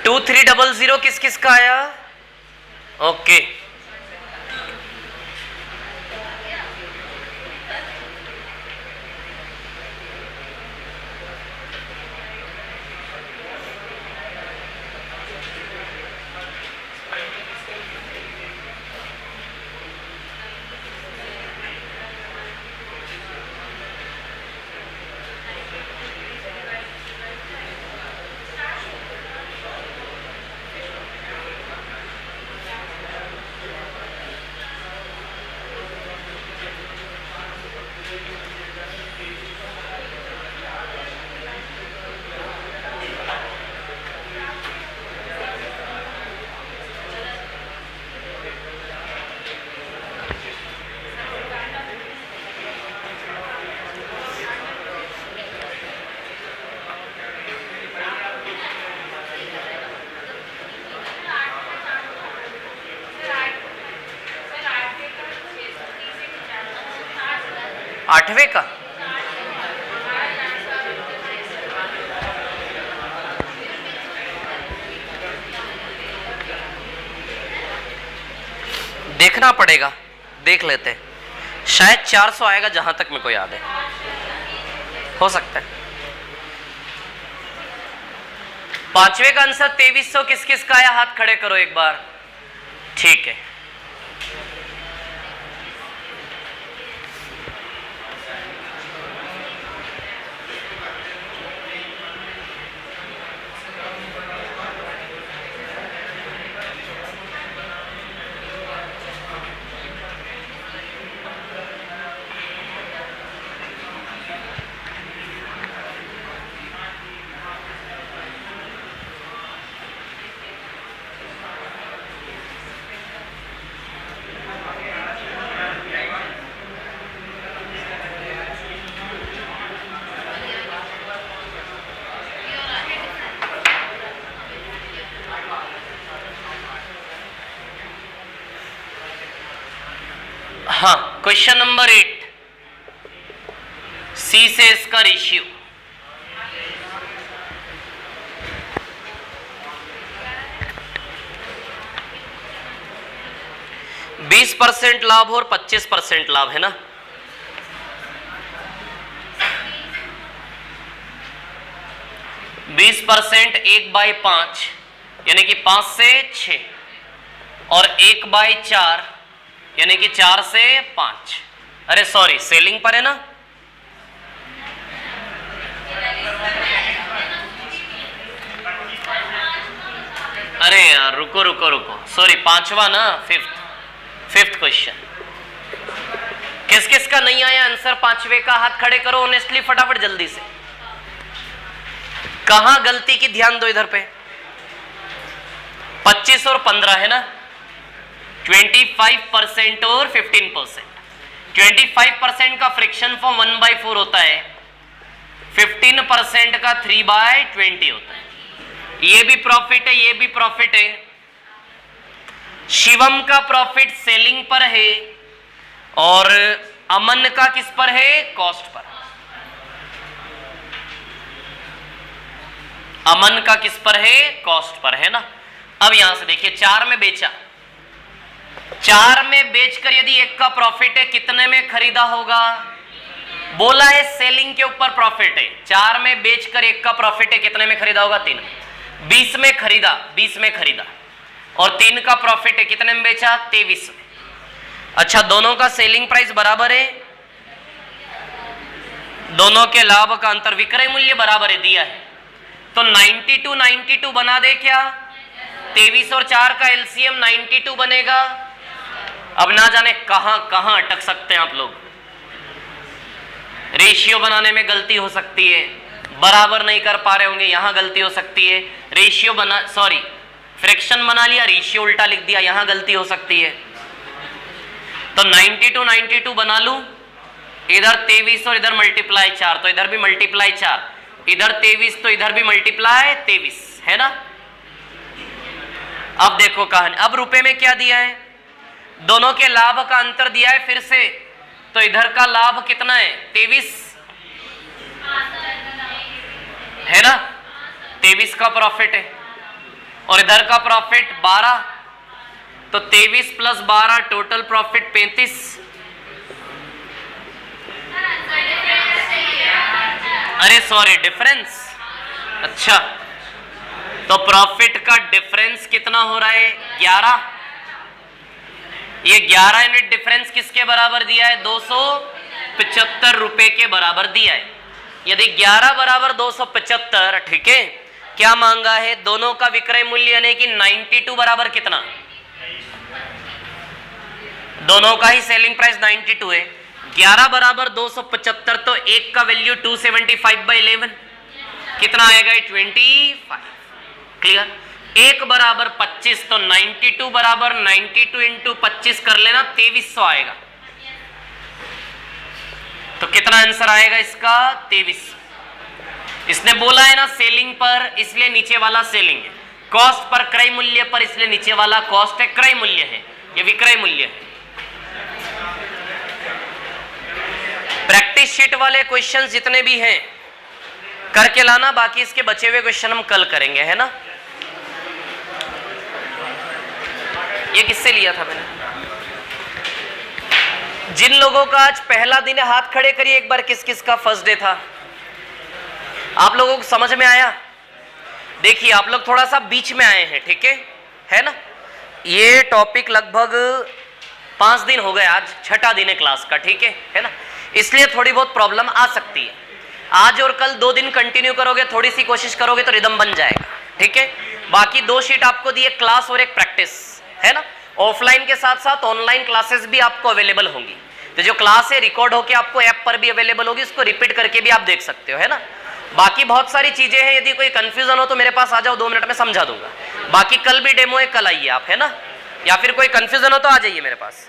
टू 300 किस किस का आया? ओके, 8वें का देखना पड़ेगा, देख लेते हैं। शायद 400 आएगा जहां तक मेरे को याद है, हो सकता है। 5वें का आंसर 2300 किस किस का आया? हाथ खड़े करो एक बार। ठीक है, हाँ, क्वेश्चन नंबर 8 सी से इसका रेशियो। बीस 20% लाभ और 25% लाभ है ना। बीस 20% 1/5 यानी कि 5 से 6 और 1/4 यानी कि 4 से 5। अरे सॉरी, सेलिंग पर है ना। अरे यार रुको रुको रुको, सॉरी, 5वां ना, फिफ्थ क्वेश्चन। किस किस का नहीं आया आंसर 5वें का? हाथ खड़े करो ऑनेस्टली, फटाफट जल्दी से। कहां गलती की ध्यान दो इधर पे। 25 और 15 है ना, 25% और 15%। 25% का फ्रिक्शन फॉर्म 1/4 होता है, 15% का 3/20 होता है। ये भी प्रॉफिट है, ये भी प्रॉफिट है। शिवम का प्रॉफिट सेलिंग पर है और अमन का किस पर है? Cost per. अमन का किस पर है? कॉस्ट पर है ना। अब यहां से देखिए, 4 में बेचा, 4 में बेचकर यदि 1 का प्रॉफिट है, कितने में खरीदा होगा? बोला है सेलिंग के ऊपर प्रॉफिट है। 4 में बेचकर 1 का प्रॉफिट है, कितने में खरीदा होगा? 3। 20 में खरीदा, 20 में खरीदा और 3 का प्रॉफिट है, कितने में बेचा? 23 में। अच्छा, दोनों का सेलिंग प्राइस बराबर है, दोनों के लाभ का अंतर विक्रय मूल्य बराबर है, दिया है। तो 92 बना दे क्या? 23 और 4 का एलसीएम 92 बनेगा। अब ना जाने कहां कहां अटक सकते हैं आप लोग। रेशियो बनाने में गलती हो सकती है, बराबर नहीं कर पा रहे होंगे, यहां गलती हो सकती है। रेशियो बना, सॉरी, फ्रैक्शन बना लिया, रेशियो उल्टा लिख दिया, यहां गलती हो सकती है। तो 92 बना लूं, इधर 23 और इधर मल्टीप्लाई 4, तो इधर भी मल्टीप्लाई 4, इधर 23 तो इधर भी मल्टीप्लाई 23 है ना। अब देखो कहानी, अब रुपए में क्या दिया है? दोनों के लाभ का अंतर दिया है फिर से, तो इधर का लाभ कितना है? 23 है ना, 23 का प्रॉफिट है और इधर का प्रॉफिट 12, तो 23 प्लस 12 टोटल प्रॉफिट 35। अरे सॉरी, डिफरेंस। अच्छा, तो प्रॉफिट का डिफरेंस कितना हो रहा है? 11। ये 11 यूनिट डिफरेंस किसके बराबर दिया है? 275 रुपए के बराबर दिया है। यदि 11 बराबर 275, ठीक है, क्या मांगा है? दोनों का विक्रय मूल्य यानी कि 92 बराबर कितना? दोनों का ही सेलिंग प्राइस 92 है। 11 बराबर 275, तो एक का वैल्यू 275/11 कितना आएगा? 25। क्लियर? एक बराबर 25, तो 92 बराबर 92 इंटू 25 कर लेना, 2300 आएगा। तो कितना आंसर आएगा इसका? 23। इसने बोला है ना सेलिंग पर, इसलिए नीचे वाला सेलिंग है। कॉस्ट पर क्रय मूल्य पर, इसलिए नीचे वाला कॉस्ट है, क्रय मूल्य है, ये विक्रय मूल्य है। दूसरी शीट वाले क्वेश्चंस जितने भी हैं करके लाना, बाकी इसके बचे हुए क्वेश्चन हम कल करेंगे, है ना। ये किससे लिया था मैंने? जिन लोगों का आज पहला दिन है हाथ खड़े करिए एक बार, किस किस का फर्स्ट डे था। आप लोगों को समझ में आया? देखिए आप लोग थोड़ा सा बीच में आए हैं, ठीक है ना। ये टॉपिक लगभग 5 दिन हो गए, आज छठा दिन है क्लास का, ठीक है ना। इसलिए थोड़ी बहुत प्रॉब्लम आ सकती है। आज और कल 2 दिन कंटिन्यू करोगे, थोड़ी सी कोशिश करोगे तो रिदम बन जाएगा, ठीक है। बाकी 2 शीट आपको दी, एक क्लास और एक प्रैक्टिस, है ना। ऑफलाइन के साथ साथ ऑनलाइन क्लासेस भी आपको अवेलेबल होंगी। तो जो क्लास है रिकॉर्ड होकर आपको ऐप पर भी अवेलेबल होगी, उसको रिपीट करके भी आप देख सकते हो, है ना। बाकी बहुत सारी चीजें हैं, यदि कोई कंफ्यूजन हो तो मेरे पास आ जाओ, 2 मिनट में समझा दूंगा। बाकी कल भी डेमो है, कल आइए आप, है ना। या फिर कोई कंफ्यूजन हो तो आ जाइए मेरे पास।